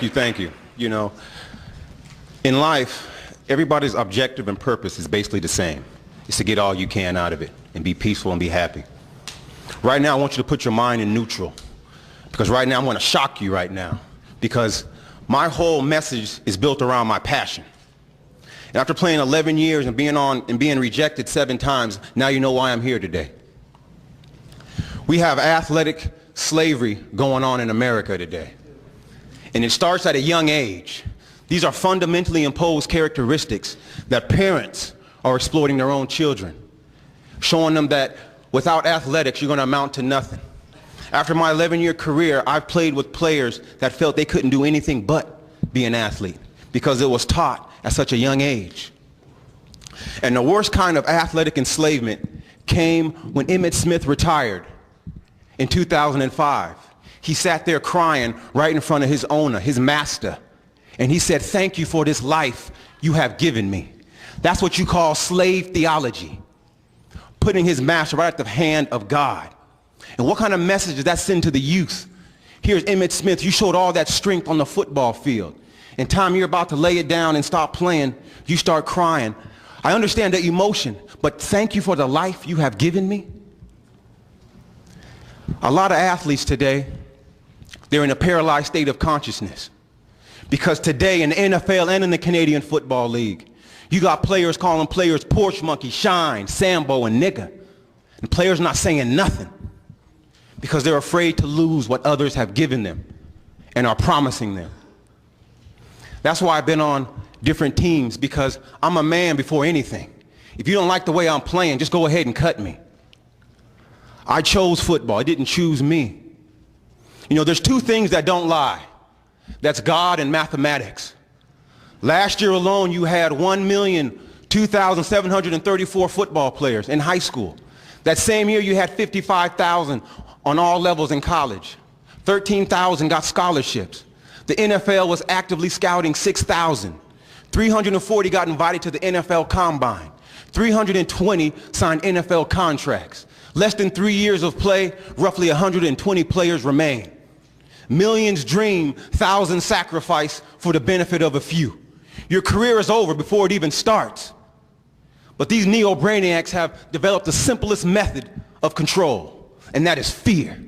Thank you. You know, in life, everybody's objective and purpose is basically the same. It's to get all you can out of it and be peaceful and be happy. Right now, I want you to put your mind in neutral, because right now, I'm going to shock you right now, because my whole message is built around my passion. And after playing 11 years and being rejected 7 times, now you know why I'm here today. We have athletic slavery going on in America today. And it starts at a young age. These are fundamentally imposed characteristics that parents are exploiting their own children, showing them that without athletics, you're going to amount to nothing. After my 11-year career, I've played with players that felt they couldn't do anything but be an athlete because it was taught at such a young age. And the worst kind of athletic enslavement came when Emmitt Smith retired in 2005. He sat there crying right in front of his owner, his master. And he said, "Thank you for this life you have given me." That's what you call slave theology, putting his master right at the hand of God. And what kind of message does that send to the youth? Here's Emmitt Smith. You showed all that strength on the football field. And time you're about to lay it down and stop playing, you start crying. I understand that emotion, but thank you for the life you have given me. A lot of athletes today, they're in a paralyzed state of consciousness, because today in the NFL and in the Canadian Football League, you got players calling players porch monkey, shine, Sambo, and nigger. And players not saying nothing because they're afraid to lose what others have given them and are promising them. That's why I've been on different teams, because I'm a man before anything. If you don't like the way I'm playing, just go ahead and cut me. I chose football. It didn't choose me. You know, there's 2 things that don't lie. That's God and mathematics. Last year alone, you had 1,002,734 football players in high school. That same year, you had 55,000 on all levels in college. 13,000 got scholarships. The NFL was actively scouting 6,000. 340 got invited to the NFL Combine. 320 signed NFL contracts. Less than 3 years of play, roughly 120 players remain. Millions dream, thousands sacrifice for the benefit of a few. Your career is over before it even starts. But these neo-brainiacs have developed the simplest method of control, and that is fear.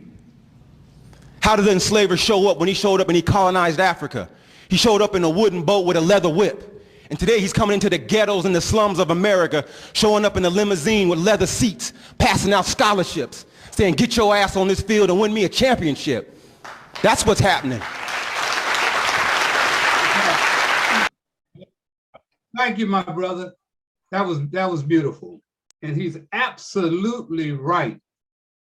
How did the enslaver show up when he showed up and he colonized Africa? He showed up in a wooden boat with a leather whip. And today he's coming into the ghettos and the slums of America, showing up in a limousine with leather seats, passing out scholarships, saying, "Get your ass on this field and win me a championship." That's what's happening. Thank you, my brother. That was beautiful. And he's absolutely right.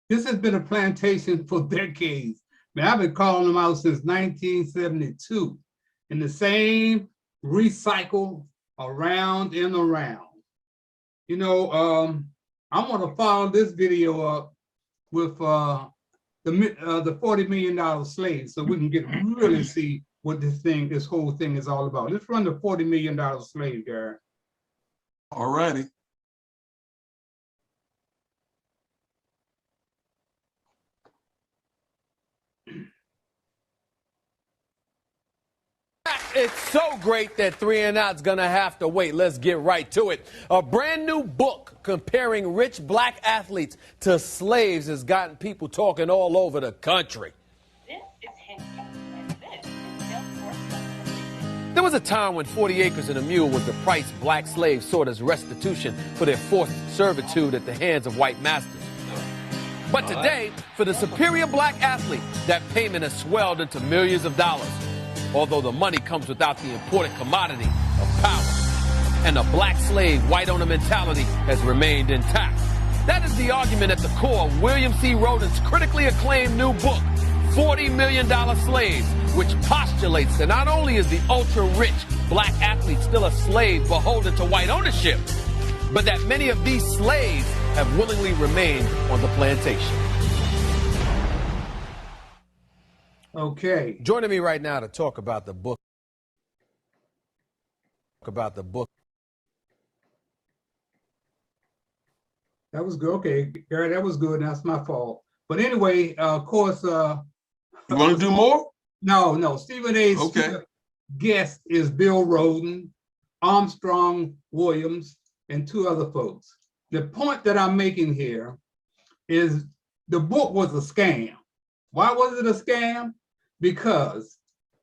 This has been a plantation for decades. Man, I've been calling them out since 1972. And the same recycle around and around. You know, I want to follow this video up with the $40 million slave, so we can really see what this whole thing is all about. Let's run the $40 million slave, Gary. All righty. It's so great that 3 and Out's gonna have to wait. Let's get right to it. A brand new book comparing rich black athletes to slaves has gotten people talking all over the country. This is history, and this is Salesforce. The There was a time when 40 acres and a mule was the price black slaves sought as restitution for their forced servitude at the hands of white masters. But today, for the superior black athlete, that payment has swelled into millions of dollars, although the money comes without the important commodity of power. And the black slave, white owner mentality has remained intact. That is the argument at the core of William C. Rhoden's critically acclaimed new book, $40 Million Slaves, which postulates that not only is the ultra-rich black athlete still a slave beholden to white ownership, but that many of these slaves have willingly remained on the plantation. Okay. Joining me right now to talk about the book, That was good. Okay, Gary, that was good. That's my fault. But anyway, of course, You want to do more? no. Stephen A's Okay. guest is Bill Rhoden, Armstrong Williams, and two other folks. The point that I'm making here is the book was a scam. Why was it a scam? Because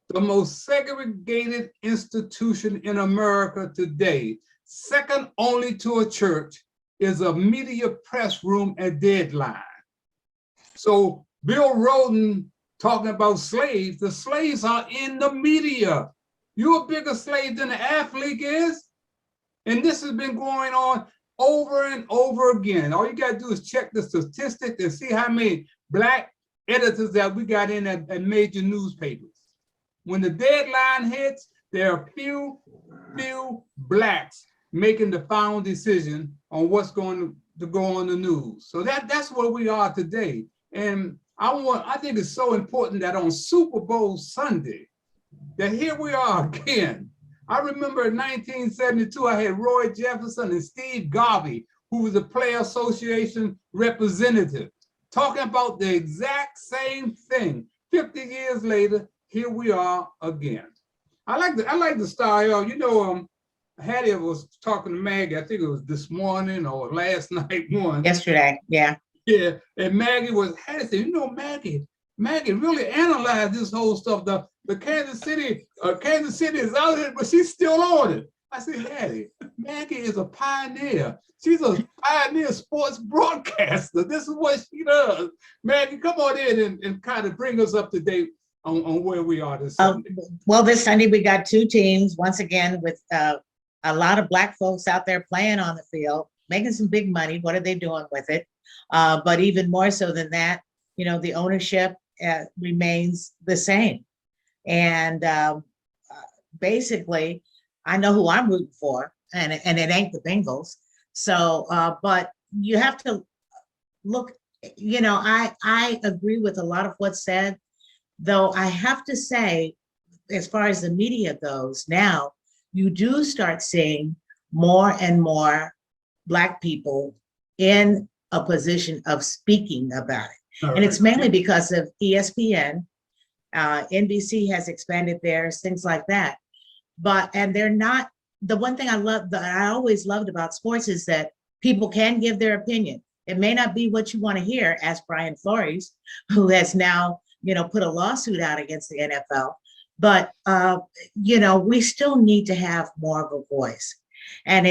the most segregated institution in America today, second only to a church, is a media press room at Deadline. So Bill Rhoden talking about slaves, the slaves are in the media. You're a bigger slave than the athlete is. And this has been going on over and over again. All you gotta do is check the statistics and see how many black editors that we got in at major newspapers. When the deadline hits, there are few blacks making the final decision on what's going to go on the news. So that's where we are today. And I think it's so important that on Super Bowl Sunday, that here we are again. I remember in 1972, I had Roy Jefferson and Steve Garvey, who was a Player Association representative, talking about the exact same thing. 50 years later, here we are again. I like the style, you know, Hattie was talking to Maggie, I think it was this morning or last night one. Yesterday, yeah. Yeah, and Maggie said, you know, Maggie really analyzed this whole stuff. The Kansas City is out here, but she's still on it. I said, Hattie, Maggie is a pioneer. She's a pioneer sports broadcaster. This is what she does. Maggie, come on in and kind of bring us up to date on where we are this Sunday. Well, this Sunday we got two teams, once again, with a lot of black folks out there playing on the field, making some big money. What are they doing with it? But even more so than that, you know, the ownership remains the same. And basically, I know who I'm rooting for, and it ain't the Bengals. So, but you have to look, you know, I agree with a lot of what's said, though I have to say, as far as the media goes now, you do start seeing more and more black people in a position of speaking about it. And it's mainly because of ESPN, NBC has expanded theirs, things like that. And they're not, the one thing I always loved about sports is that people can give their opinion. It may not be what you want to hear, as Brian Flores, who has now, you know, put a lawsuit out against the NFL. But, you know, we still need to have more of a voice. And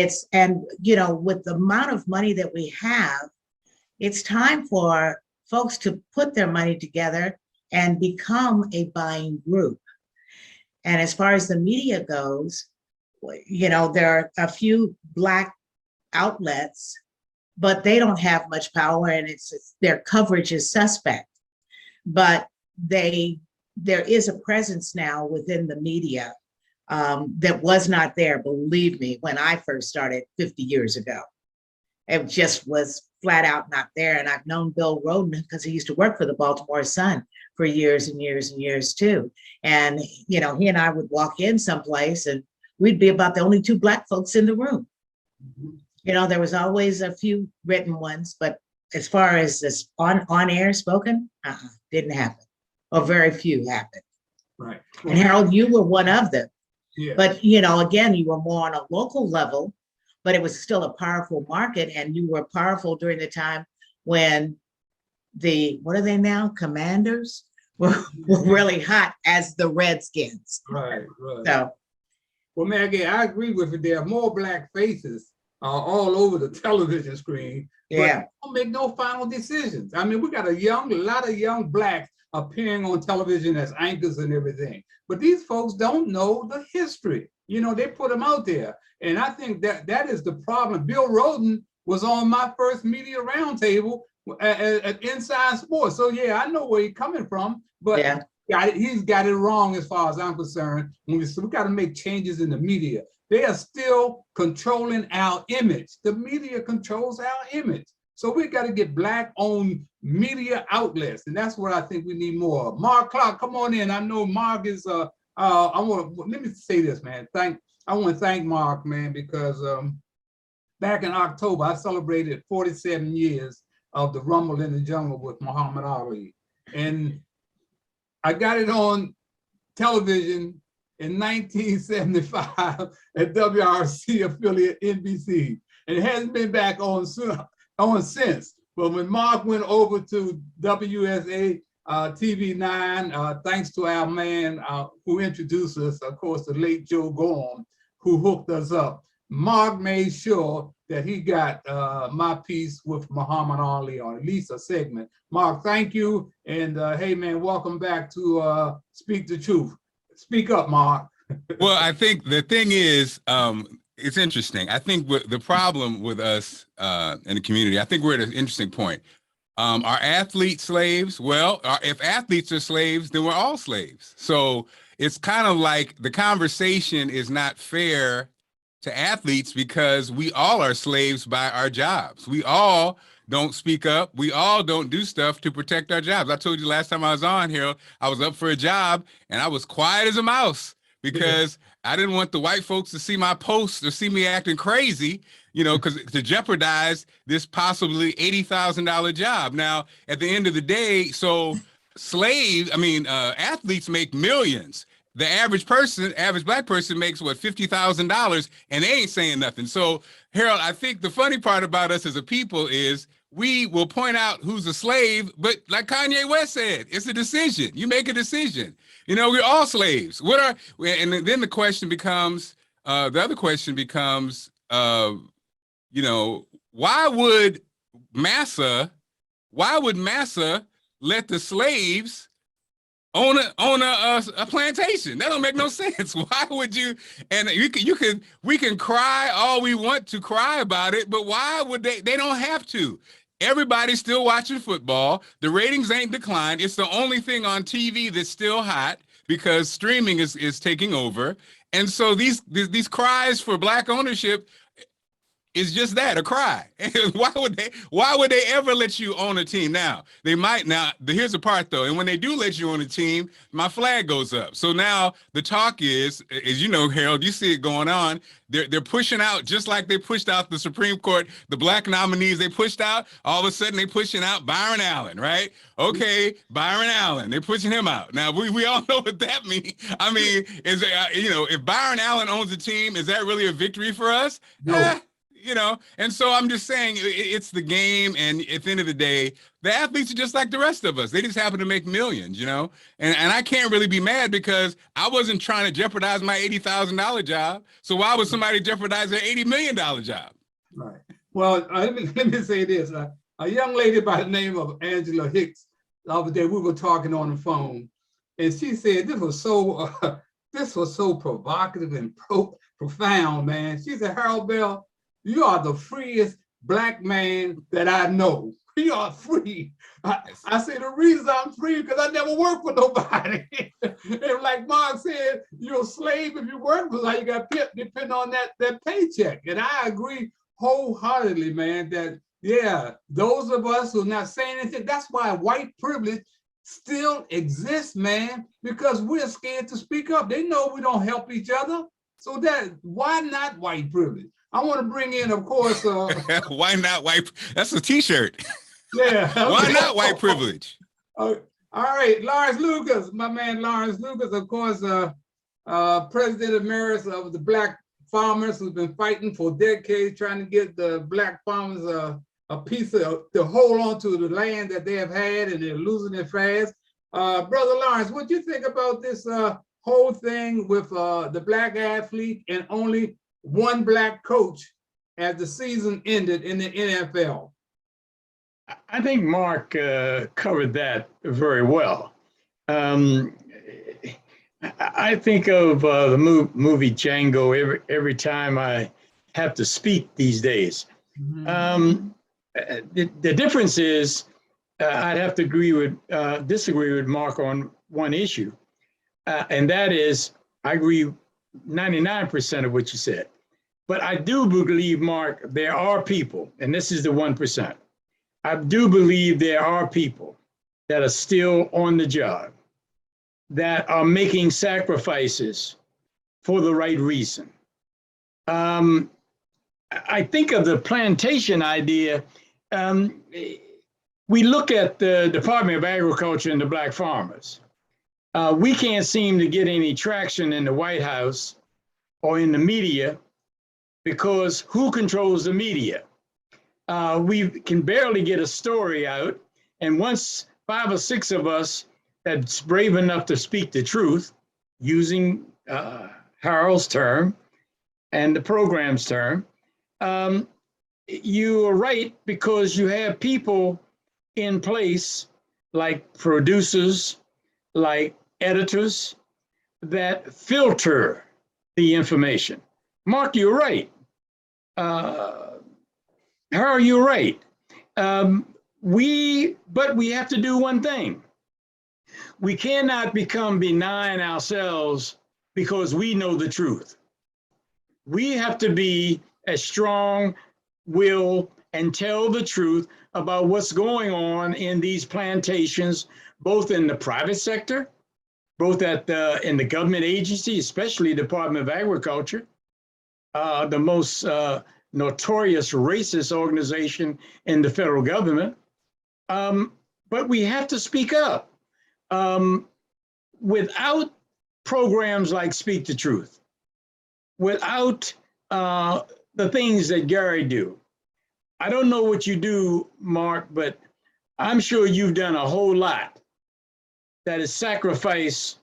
you know, with the amount of money that we have, it's time for folks to put their money together and become a buying group. And as far as the media goes, you know, there are a few black outlets, but they don't have much power, and their coverage is suspect. But there is a presence now within the media that was not there, believe me, when I first started 50 years ago. It just was flat out not there. And I've known Bill Rhoden because he used to work for the Baltimore Sun for years and years and years too. And, you know, he and I would walk in someplace and we'd be about the only two black folks in the room. You know, there was always a few written ones, but as far as this on air spoken, didn't happen, or very few happened. Right. And Harold, you were one of them. Yeah. But, you know, again, you were more on a local level, but it was still a powerful market, and you were powerful during the time when what are they now? Commanders were really hot as the Redskins. Right. So Well, Maggie, I agree with you. There are more black faces all over the television screen, Yeah. but don't make no final decisions. I mean, we got a lot of young blacks appearing on television as anchors and everything, but these folks don't know the history. You know, they put them out there, and I think that is the problem. Bill Rhoden was on my first media roundtable at Inside Sports, so yeah, I know where he's coming from, but. Yeah. He's got it wrong as far as I'm concerned. We got to make changes in the media. They are still controlling our image. The media controls our image. So we got to get black-owned media outlets, and that's what I think we need more of. Marc Clarke, come on in. I know Marc is. Let me say this, man. I want to thank Marc, man, because back in October I celebrated 47 years of the Rumble in the Jungle with Muhammad Ali, and I got it on television in 1975 at WRC affiliate NBC, and it hasn't been back on since. But when Marc went over to WSA TV9, thanks to our man who introduced us, of course, the late Joe Gorham, who hooked us up, Marc made sure that he got my piece with Muhammad Ali, or at least a segment. Marc, thank you. And hey, man, welcome back to Speak the Truth. Speak up, Marc. Well, I think the thing is, it's interesting. I think the problem with us in the community, I think we're at an interesting point. Are athletes slaves? Well, if athletes are slaves, then we're all slaves. So it's kind of like the conversation is not fair to athletes because we all are slaves by our jobs. We all don't speak up. We all don't do stuff to protect our jobs. I told you last time I was on here, I was up for a job and I was quiet as a mouse because I didn't want the white folks to see my posts or see me acting crazy, you know, because to jeopardize this possibly $80,000 job. Now, at the end of the day, so athletes make millions. The average black person makes what, $50,000, and they ain't saying nothing. So Harold, I think the funny part about us as a people is we will point out who's a slave, but like Kanye West said, it's a decision. You make a decision. You know, we're all slaves. And then the question becomes, the other question becomes, you know, why would Massa let the slaves own a plantation? That don't make no sense. Why would you? And we can cry all we want to cry about it, but why would they? They don't have to. Everybody's still watching football. The ratings ain't declined. It's the only thing on TV that's still hot because streaming is taking over. And so these cries for black ownership is just that, a cry. Why would they ever let you own a team? Now, they might. Now, here's the part though, and when they do let you own a team, my flag goes up. So now the talk is, as you know, Harold, you see it going on, they're pushing out, just like they pushed out the Supreme Court, the black nominees they pushed out, all of a sudden they pushing out Byron Allen, right? Okay, Byron Allen, they're pushing him out. Now, we all know what that means. I mean, if Byron Allen owns a team, is that really a victory for us? No. You know, and so I'm just saying it's the game, and at the end of the day, the athletes are just like the rest of us. They just happen to make millions, you know, and I can't really be mad because I wasn't trying to jeopardize my $80,000 job. So why would somebody jeopardize their $80 million job? Right. Well, let me say this. A young lady by the name of Angela Hicks, the other day we were talking on the phone, and she said this was so provocative and profound, man. She said, Harold Bell, you are the freest black man that I know. You are free. I say the reason I'm free because I never worked for nobody. And like Marc said, you're a slave if you work because you got depend on that paycheck. And I agree wholeheartedly, man, that yeah, those of us who are not saying anything, that's why white privilege still exists, man, because we're scared to speak up. They know we don't help each other. So why not white privilege? I want to bring in, of course. Why not white? That's a T-shirt. Yeah. Why not white privilege? All right, Lawrence Lucas, my man Lawrence Lucas, of course, president emeritus of the Black Farmers, who's been fighting for decades, trying to get the Black farmers a piece of to hold on to the land that they have had, and they're losing it fast. Brother Lawrence, what do you think about this whole thing with the black athlete and only one black coach as the season ended in the NFL? I think Mark covered that very well. I think of the movie Django every time I have to speak these days. The difference is I'd have to disagree with Mark on one issue, and that is I agree 99% of what you said. But I do believe, Mark, there are people, and this is the 1%. I do believe there are people that are still on the job, that are making sacrifices for the right reason. I think of the plantation idea. We look at the Department of Agriculture and the black farmers. We can't seem to get any traction in the White House or in the media because who controls the media? We can barely get a story out. And once 5 or 6 of us that's brave enough to speak the truth, using Harold's term and the program's term, you are right, because you have people in place like producers, like editors, that filter the information. Mark, you're right. Harold, you're right. But we have to do one thing. We cannot become benign ourselves because we know the truth. We have to be as strong-willed and tell the truth about what's going on in these plantations, both in the private sector, both in the government agency, especially Department of Agriculture, the most notorious racist organization in the federal government. But we have to speak up. Without programs like Speak the Truth, without the things that Gary do, I don't know what you do, Mark, but I'm sure you've done a whole lot that has sacrificed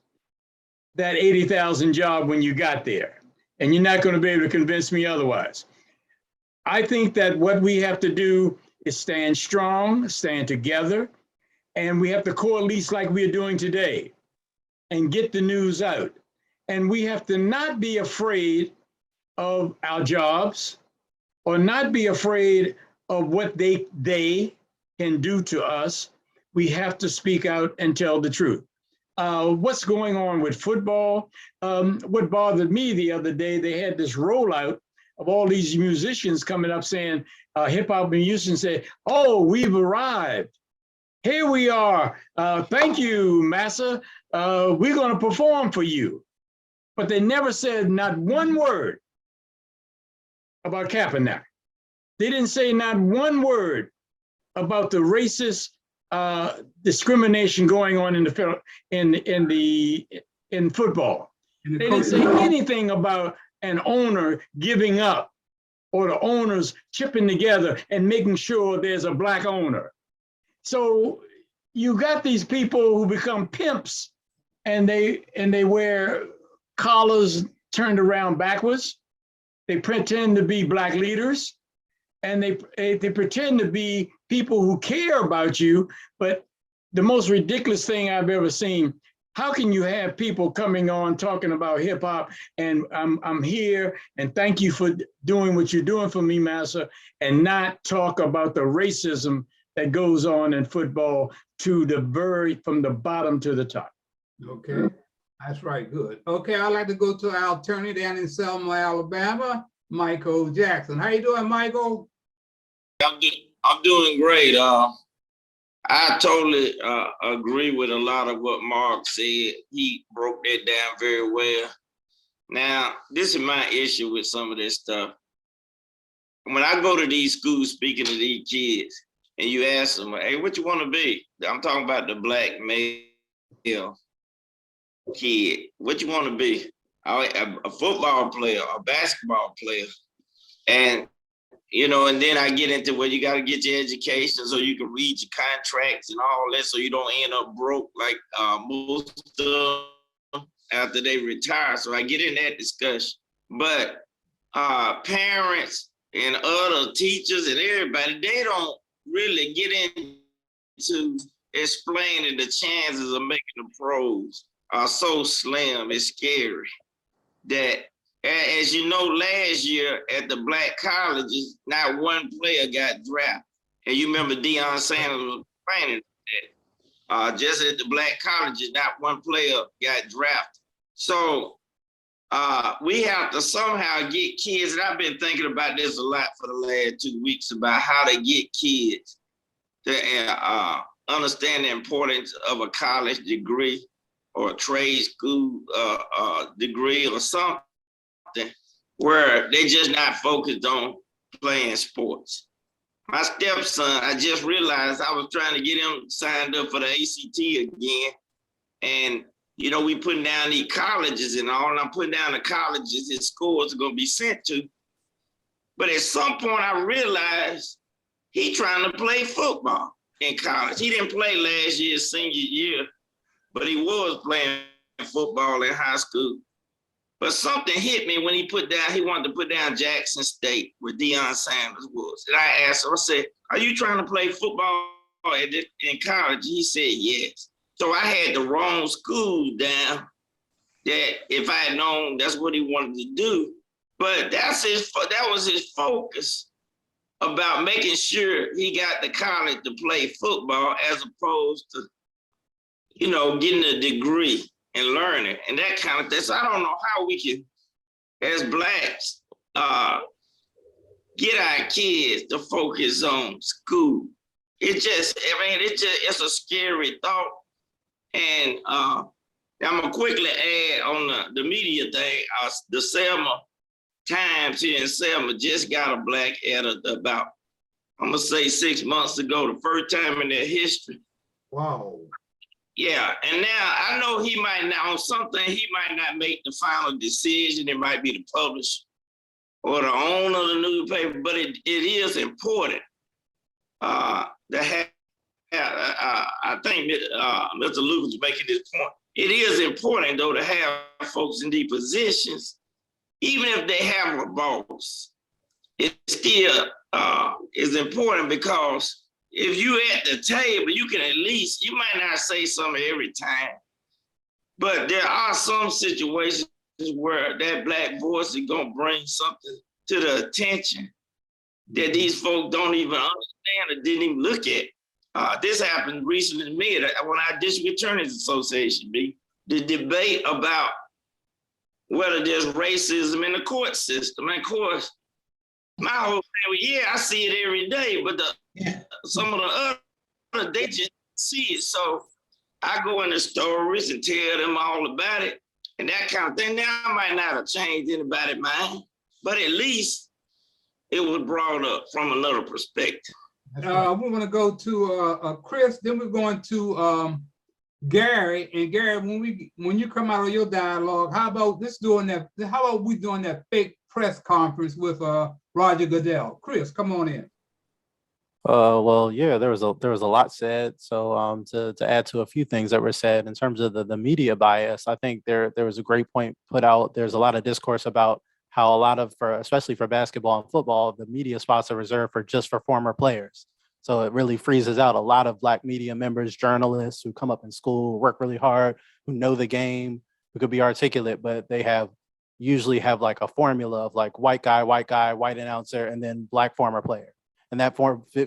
that 80,000 job when you got there. And you're not going to be able to convince me otherwise. I think that what we have to do is stand strong, stand together, and we have to coalesce like we're doing today and get the news out. And we have to not be afraid of our jobs or not be afraid of what they can do to us. We have to speak out and tell the truth. What's going on with football? What bothered me the other day, they had this rollout of all these musicians coming up saying, hip hop musicians say, "Oh, we've arrived. Here we are. Thank you, Massa. We're going to perform for you." But they never said not one word about Kaepernick. They didn't say not one word about the racist discrimination going on in football. They didn't say anything about an owner giving up or the owners chipping together and making sure there's a black owner. So you got these people who become pimps and they wear collars turned around backwards. They pretend to be black leaders and they pretend to be people who care about you. But the most ridiculous thing I've ever seen, how can you have people coming on talking about hip hop and I'm here and thank you for doing what you're doing for me, Massa, and not talk about the racism that goes on in football from the bottom to the top. Okay, that's right, good. Okay, I'd like to go to our attorney down in Selma, Alabama, Michael Jackson. How you doing, Michael? I'm doing great. I totally agree with a lot of what Mark said. He broke that down very well. Now, this is my issue with some of this stuff. When I go to these schools speaking to these kids, and you ask them, "Hey, what you want to be?" I'm talking about the black male kid. What you want to be? A football player, a basketball player. And and then I get into where you got to get your education so you can read your contracts and all that, so you don't end up broke like most of them. after they retire. So I get in that discussion. But parents and other teachers and everybody, they don't really get into explaining the chances of making the pros are so slim. It's scary that, as you know, last year at the black colleges, not one player got drafted. And you remember Deion Sanders was complaining that just at the black colleges, not one player got drafted. So we have to somehow get kids, and I've been thinking about this a lot for the last 2 weeks about how to get kids to understand the importance of a college degree or a trade school degree or something where they just not focused on playing sports. My stepson, I just realized I was trying to get him signed up for the ACT again. And, you know, we putting down these colleges and all, and I'm putting down the colleges his scores are going to be sent to. But at some point I realized he trying to play football in college. He didn't play last year, senior year, but he was playing football in high school. But something hit me when he wanted to put down Jackson State, where Deion Sanders was. And I asked him, I said, are you trying to play football in college? He said, yes. So I had the wrong school down that if I had known that's what he wanted to do. But that was his focus about making sure he got the college to play football as opposed to, you know, getting a degree and learning and that kind of thing. So I don't know how we can, as Blacks, get our kids to focus on school. It's a scary thought. And I'm gonna quickly add on the media thing. The Selma Times here in Selma just got a black editor about, I'm gonna say 6 months ago, the first time in their history. Wow. Yeah, and now I know he might not make the final decision. It might be the publisher or the owner of the newspaper, but it is important to have. I think Mr. Lucas is making this point. It is important, though, to have folks in these positions, even if they have a boss. It still is important because if you at the table, you can at least, you might not say something every time, but there are some situations where that black voice is gonna bring something to the attention that these folks don't even understand or didn't even look at. This happened recently to me when I District Attorneys Association, the debate about whether there's racism in the court system. And of course, my whole thing was, yeah, I see it every day, but some of the other, they just see it. So I go into stories and tell them all about it and that kind of thing. Now, I might not have changed anybody's mind, but at least it was brought up from another perspective. We're going to go to Chris, then we're going to Gary. And Gary, when you come out of your dialogue, how about we doing that fake press conference with Roger Goodell? Chris, come on in. Well, yeah, there was a lot said. So to add to a few things that were said in terms of the media bias, I think there was a great point put out. There's a lot of discourse about how a lot of, especially for basketball and football, the media spots are reserved for former players. So it really freezes out a lot of Black media members, journalists who come up in school, work really hard, who know the game, who could be articulate, but they usually have like a formula of like white guy, white announcer, and then Black former player. And that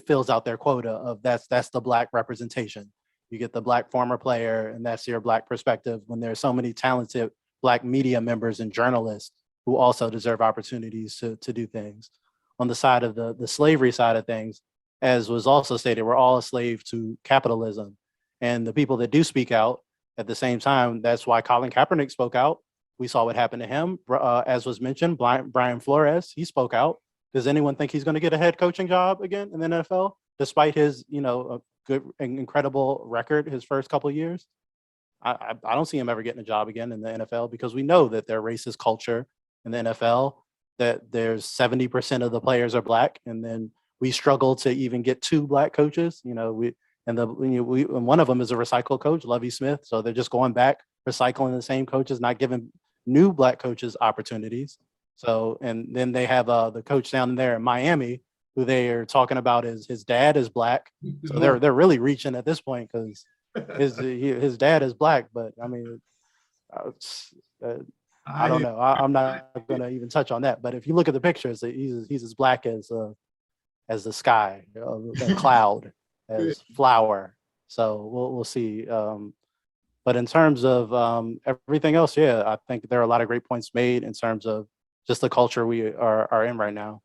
fills out their quota of that's the Black representation. You get the Black former player, and that's your Black perspective when there's so many talented Black media members and journalists who also deserve opportunities to do things. On the side of the slavery side of things, as was also stated, we're all a slave to capitalism. And the people that do speak out at the same time, that's why Colin Kaepernick spoke out. We saw what happened to him. As was mentioned, Brian Flores, he spoke out. Does anyone think he's going to get a head coaching job again in the NFL, despite his, a good and incredible record his first couple of years? I don't see him ever getting a job again in the NFL because we know that their racist culture in the NFL, that there's 70% of the players are Black, and then we struggle to even get 2 Black coaches. And one of them is a recycled coach, Lovie Smith. So they're just going back recycling the same coaches, not giving new Black coaches opportunities. So, and then they have the coach down there in Miami, who they are talking about is his dad is Black. So they're really reaching at this point because his dad is Black. But I mean, I don't know. I'm not going to even touch on that. But if you look at the pictures, he's as Black as the sky, the cloud, as flower. So we'll see. But in terms of everything else, yeah, I think there are a lot of great points made in terms of just the culture we are in right now.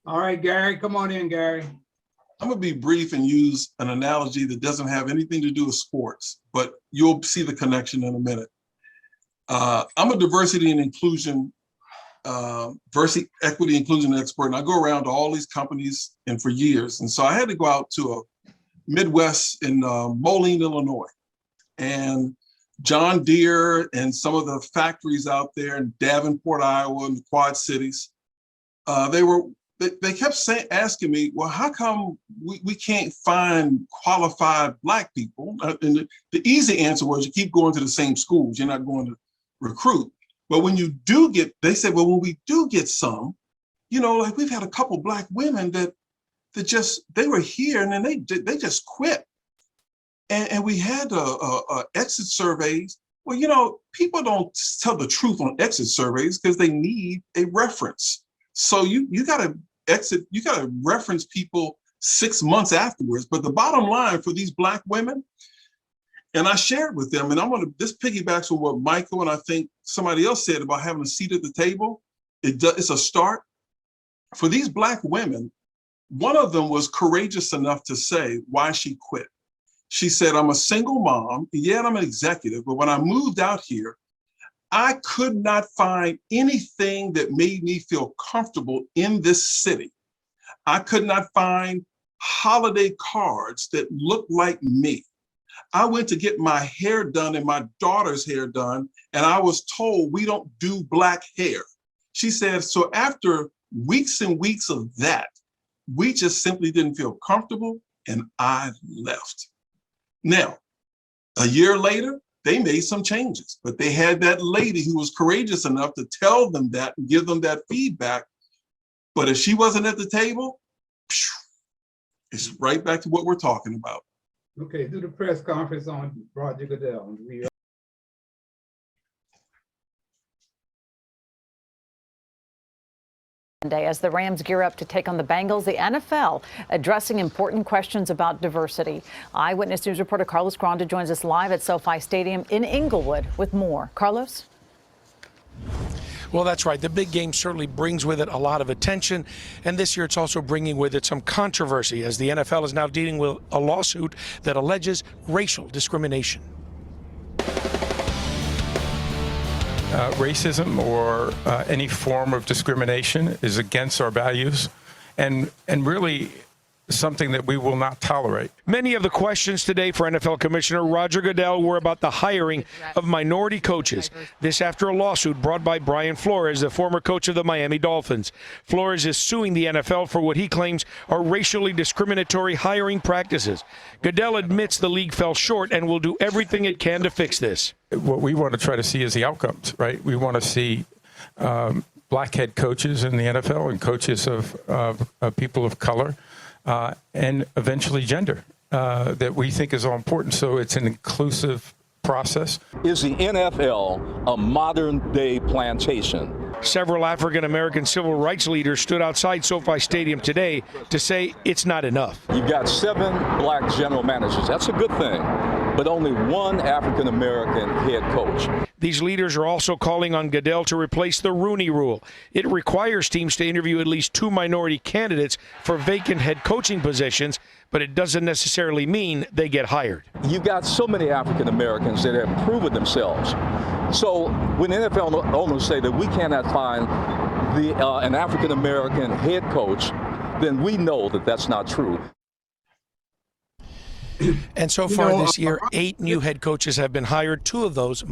All right, Gary, come on in, Gary. I'm gonna be brief and use an analogy that doesn't have anything to do with sports, but you'll see the connection in a minute. I'm a diversity and inclusion, diversity, equity, inclusion expert, and I go around to all these companies and for years. And so I had to go out to a Midwest in Moline, Illinois, and John Deere and some of the factories out there in Davenport, Iowa, and the Quad Cities, they kept asking me, well, how come we can't find qualified Black people? And the easy answer was you keep going to the same schools. You're not going to recruit. But when you do get, they said, well, when we do get some, you know, like we've had a couple Black women that they were here and then they just quit. And we had exit surveys. Well, you know, people don't tell the truth on exit surveys because they need a reference. So you gotta reference people 6 months afterwards. But the bottom line for these Black women, and I shared with them, and this piggybacks with what Michael and I think somebody else said about having a seat at the table. It's a start. For these Black women, one of them was courageous enough to say why she quit. She said, I'm a single mom, yet I'm an executive, but when I moved out here, I could not find anything that made me feel comfortable in this city. I could not find holiday cards that looked like me. I went to get my hair done and my daughter's hair done, and I was told we don't do Black hair. She said, so after weeks and weeks of that, we just simply didn't feel comfortable, and I left. Now, a year later, they made some changes, but they had that lady who was courageous enough to tell them that and give them that feedback. But if she wasn't at the table, it's right back to what we're talking about. Okay, do the press conference on Roger Goodell. As the Rams gear up to take on the Bengals, the NFL addressing important questions about diversity. Eyewitness News reporter Carlos Granda joins us live at SoFi Stadium in Inglewood with more. Carlos? Well, that's right. The big game certainly brings with it a lot of attention. And this year it's also bringing with it some controversy as the NFL is now dealing with a lawsuit that alleges racial discrimination. Racism or any form of discrimination is against our values and really something that we will not tolerate. Many of the questions today for NFL Commissioner Roger Goodell were about the hiring of minority coaches. This after a lawsuit brought by Brian Flores, the former coach of the Miami Dolphins. Flores is suing the NFL for what he claims are racially discriminatory hiring practices. Goodell admits the league fell short and will do everything it can to fix this. What we want to try to see is the outcomes, right? We want to see Black head coaches in the NFL and coaches of people of color. And eventually gender, that we think is all important. So it's an inclusive process. Is the NFL a modern-day plantation? Several African-American civil rights leaders stood outside SoFi Stadium today to say it's not enough. You've got 7 Black general managers. That's a good thing, but only 1 African-American head coach. These leaders are also calling on Goodell to replace the Rooney Rule. It requires teams to interview at least 2 minority candidates for vacant head coaching positions, but it doesn't necessarily mean they get hired. You've got so many African Americans that have proven themselves. So when NFL owners say that we cannot find an African American head coach, then we know that that's not true. And so far this year, 8 new head coaches have been hired. 2 of those.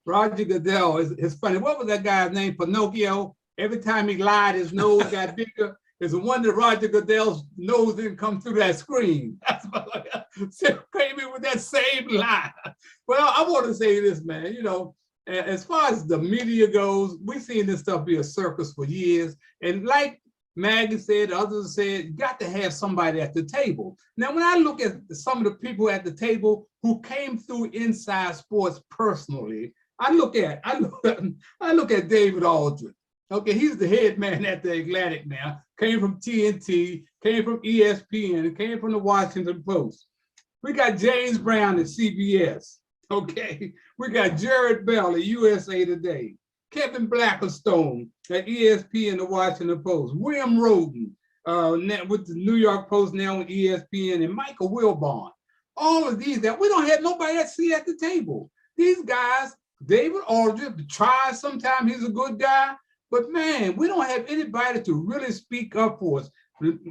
Roger Goodell is funny. What was that guy's name? Pinocchio. Every time he lied, his nose got bigger. It's a wonder Roger Goodell's nose didn't come through that screen. last came in with that same lie. Well, I want to say this, man. You know, as far as the media goes, we've seen this stuff be a circus for years. And like Maggie said, others said, you got to have somebody at the table. Now, when I look at some of the people at the table who came through inside sports personally, I look at David Aldridge. Okay, he's the head man at the Atlantic now. Came from TNT, came from ESPN, came from the Washington Post. We got James Brown at CBS. Okay, we got Jared Bell at USA Today, Kevin Blackstone at ESPN, the Washington Post, William Roden with the New York Post now on ESPN, and Michael Wilbon. All of these that we don't have nobody that sit at the table. These guys, David Aldridge, tries sometimes, he's a good guy, but man, we don't have anybody to really speak up for us.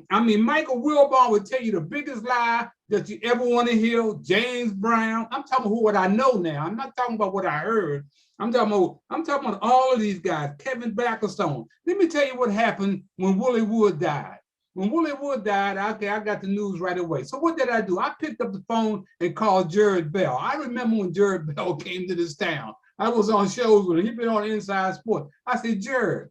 I mean, Michael Wilbon would tell you the biggest lie that you ever want to hear. James Brown. I'm talking about what I know now. I'm not talking about what I heard. I'm talking about all of these guys. Kevin Blackstone. Let me tell you what happened when Willie Wood died. When Willie Wood died, okay, I got the news right away. So what did I do? I picked up the phone and called Jared Bell. I remember when Jared Bell came to this town. I was on shows with him. He'd been on Inside Sports. I said, Jared,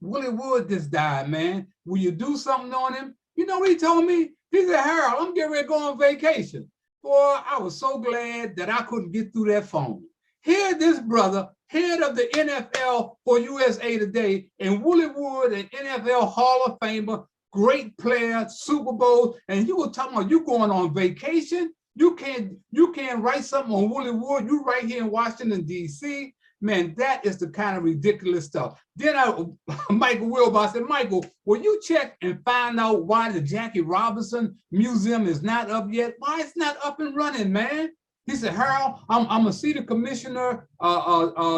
Willie Wood just died, man. Will you do something on him? You know what he told me? He said, Harold, I'm getting ready to go on vacation. Boy, I was so glad that I couldn't get through that phone. Here, this brother, head of the NFL for USA Today, and Willie Wood, an NFL Hall of Famer, great player, Super Bowl, and you were talking about you going on vacation? You can't write something on Willie Wood. You right here in Washington, D.C. Man, that is the kind of ridiculous stuff. Then Michael Wilbon said, Michael, will you check and find out why the Jackie Robinson Museum is not up yet? Why it's not up and running, man? He said, Harold, I'm gonna see the commissioner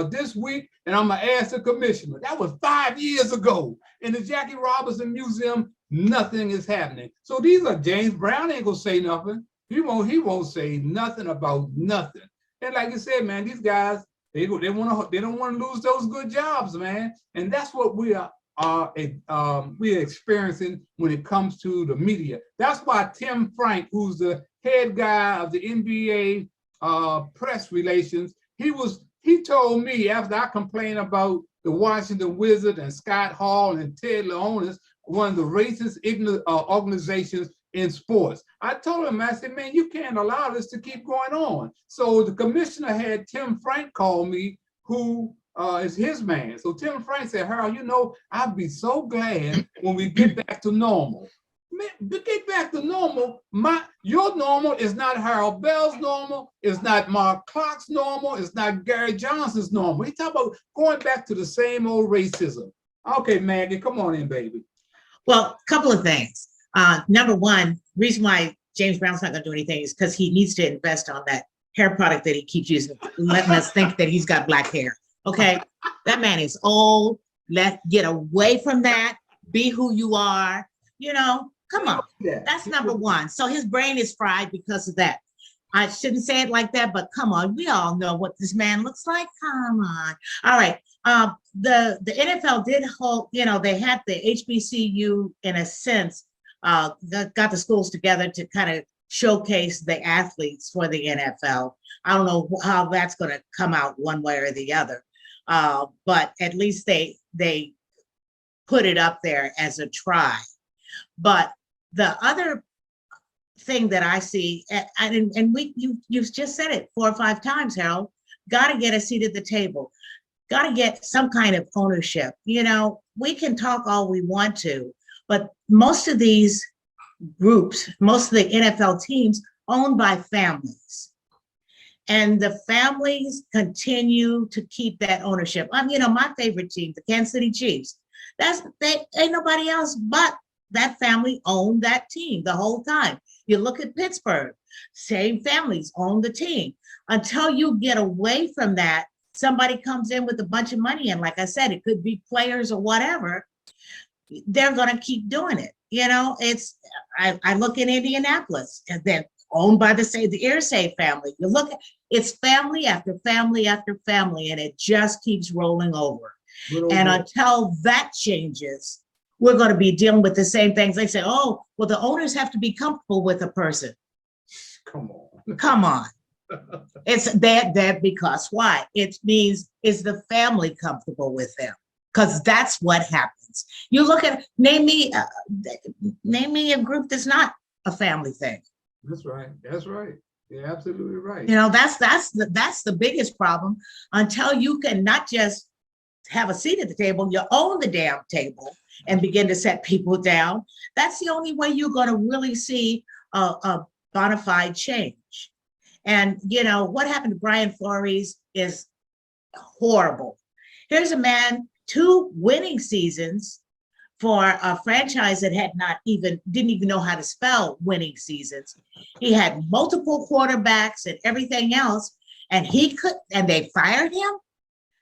this week, and I'm gonna ask the commissioner. That was 5 years ago. In the Jackie Robinson Museum, nothing is happening. So these are James Brown ain't gonna say nothing. He won't say nothing about nothing. And like you said, man, these guys, they don't want to lose those good jobs, man. And that's what we are experiencing when it comes to the media. That's why Tim Frank, who's the head guy of the NBA press relations, he told me after I complained about the Washington Wizards and Scott Hall and Ted Leonis, one of the racist organizations in sports. I told him, I said, man, you can't allow this to keep going on. So the commissioner had Tim Frank call me, who is his man. So Tim Frank said, Harold, you know, I'd be so glad when we get back to normal. Man, to get back to normal, your normal is not Harold Bell's normal, it's not Marc Clarke's normal, it's not Gary Johnson's normal. He talk about going back to the same old racism. Okay, Maggie, come on in, baby. Well, a couple of things. Number one, reason why James Brown's not going to do anything is because he needs to invest on that hair product that he keeps using, letting us think that he's got black hair. Okay, that man is old. Let's get away from that. Be who you are. You know, come on. That's number one. So his brain is fried because of that. I shouldn't say it like that, but come on, we all know what this man looks like. Come on. All right. The NFL did hold, you know, they had the HBCU in a sense. Got the schools together to kind of showcase the athletes for the NFL. I don't know how that's going to come out one way or the other, but at least they put it up there as a try. But the other thing that I see, and you've just said it 4 or 5 times, Harold, got to get a seat at the table, got to get some kind of ownership. You know, we can talk all we want to, but most of these groups, most of the NFL teams owned by families. And the families continue to keep that ownership. You know, my favorite team, the Kansas City Chiefs, ain't nobody else but that family owned that team the whole time. You look at Pittsburgh, same families own the team. Until you get away from that, somebody comes in with a bunch of money, and like I said, it could be players or whatever, they're going to keep doing it. You know, I look in Indianapolis, and they're owned by the Irsay family. You look at, it's family after family after family, and it just keeps rolling over. And until that changes, we're going to be dealing with the same things. They say, oh, well, the owners have to be comfortable with a person. Come on. Come on. It's that because why? It means, is the family comfortable with them? Because that's what happens. You look at, name me a group that's not a family thing. That's right. That's right. You're absolutely right. You know, that's the biggest problem, until you can not just have a seat at the table, you own the damn table and begin to set people down. That's the only way you're going to really see a bona fide change. And, you know, what happened to Brian Flores is horrible. Here's a man, 2 winning seasons for a franchise that didn't even know how to spell winning seasons. He had multiple quarterbacks and everything else, and they fired him.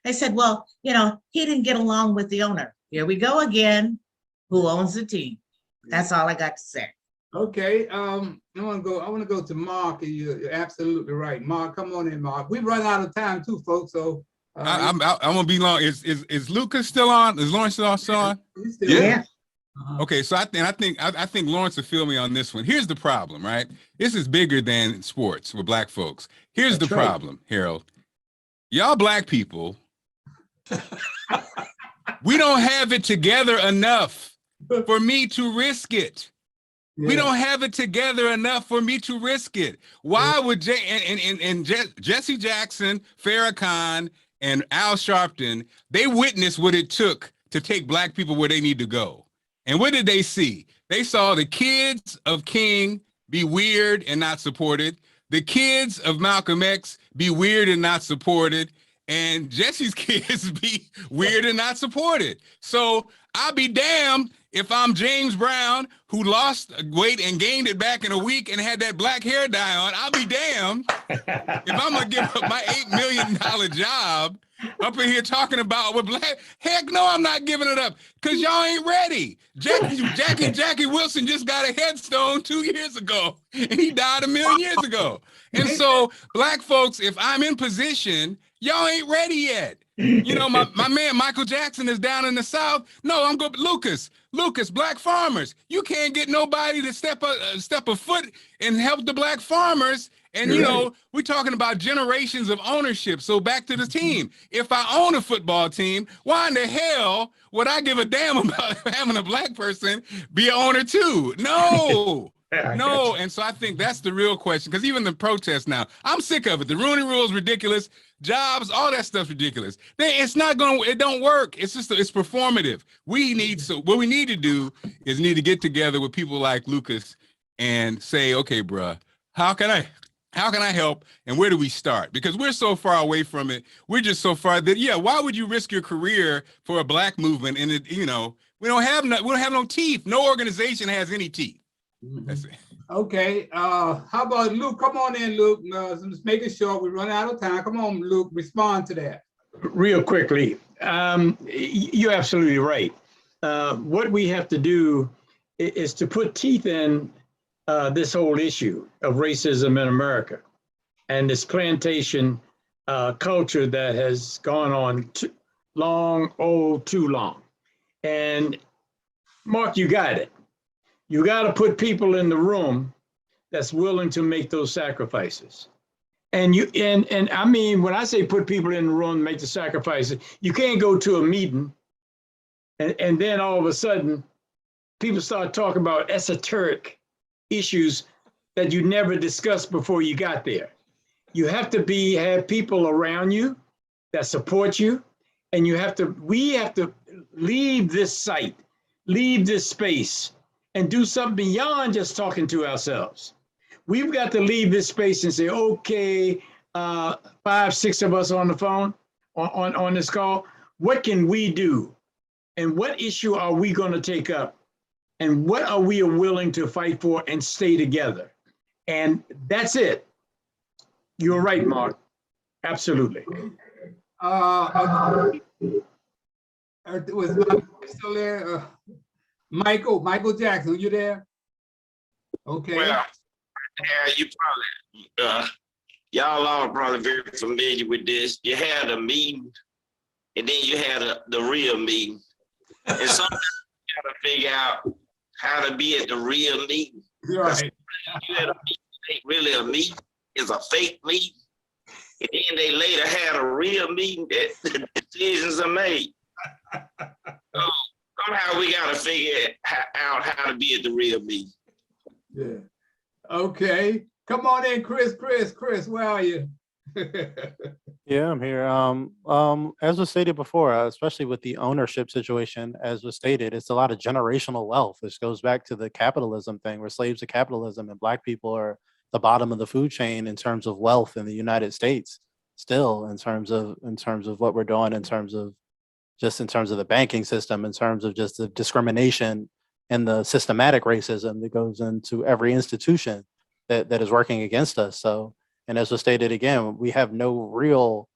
They said, well, you know, he didn't get along with the owner. Here we go again. Who owns the team? That's all I got to say. Okay, I want to go to Mark, and you're absolutely right. Mark, come on in, Mark. We run out of time too, folks. So I'm gonna be long. Is Lucas still on? Is Lawrence still on? Yeah. Okay, so I think Lawrence will feel me on this one. Here's the problem, right? This is bigger than sports with black folks. Here's the problem, Harold. Y'all black people, we don't have it together enough for me to risk it. Yeah. We don't have it together enough for me to risk it. Why would Jesse Jackson, Farrakhan, and Al Sharpton, they witnessed what it took to take black people where they need to go. And what did they see? They saw the kids of King be weird and not supported. The kids of Malcolm X be weird and not supported. And Jesse's kids be weird and not supported. So I'll be damned if I'm James Brown, who lost weight and gained it back in a week and had that black hair dye on. I'll be damned if I'm gonna give up my $8 million job up in here talking about what black. Heck no, I'm not giving it up, because y'all ain't ready. Jackie Wilson just got a headstone 2 years ago, and he died 1 million years ago. And so, black folks, if I'm in position, y'all ain't ready yet. You know, my man Michael Jackson is down in the South. No, I'm going Lucas, black farmers. You can't get nobody to step a foot and help the black farmers. And, you know, we're talking about generations of ownership. So back to the team. If I own a football team, why in the hell would I give a damn about having a black person be an owner too? No. No, and so I think that's the real question, because even the protests now, I'm sick of it. The Rooney Rule is ridiculous. Jobs, all that stuff's ridiculous. It don't work. It's just, it's performative. What we need to do is need to get together with people like Lucas and say, okay, bruh, how can I help, and where do we start? Because we're so far away from it. We're just so far that, yeah, why would you risk your career for a black movement? And it, you know, we don't have no teeth. No organization has any teeth. That's it. Okay, how about Luke? Come on in, Luke. Just making sure we run out of time. Come on, Luke, respond to that. Real quickly, you're absolutely right. What we have to do is to put teeth in this whole issue of racism in America and this plantation culture that has gone on too long. And Mark, you got it. You got to put people in the room that's willing to make those sacrifices. And I mean, when I say put people in the room and make the sacrifices, you can't go to a meeting and then all of a sudden people start talking about esoteric issues that you never discussed before you got there. You have to have people around you that support you, and we have to leave this site, leave this space, and do something beyond just talking to ourselves. We've got to leave this space and say, okay, 5, 6 of us on the phone, on this call, what can we do? And what issue are we gonna take up? And what are we willing to fight for and stay together? And that's it. You're right, Mark. Absolutely. Was Michael still there? Michael Jackson, you there? Okay. Well, yeah, you probably, y'all are probably very familiar with this. You had a meeting, and then you had the real meeting. And sometimes you gotta figure out how to be at the real meeting. Right. You had a meeting ain't really a meeting, it's a fake meeting. And then they later had a real meeting that the decisions are made. So somehow we got to figure out how to be at the real meeting. Yeah. Okay. Come on in, Chris, where are you? Yeah, I'm here. As was stated before, especially with the ownership situation, as was stated, it's a lot of generational wealth. This goes back to the capitalism thing. We're slaves to capitalism, and Black people are the bottom of the food chain in terms of wealth in the United States. Still, in terms of what we're doing, in terms of the banking system, in terms of just the discrimination and the systematic racism that goes into every institution that is working against us. So. And as was stated again, we have no real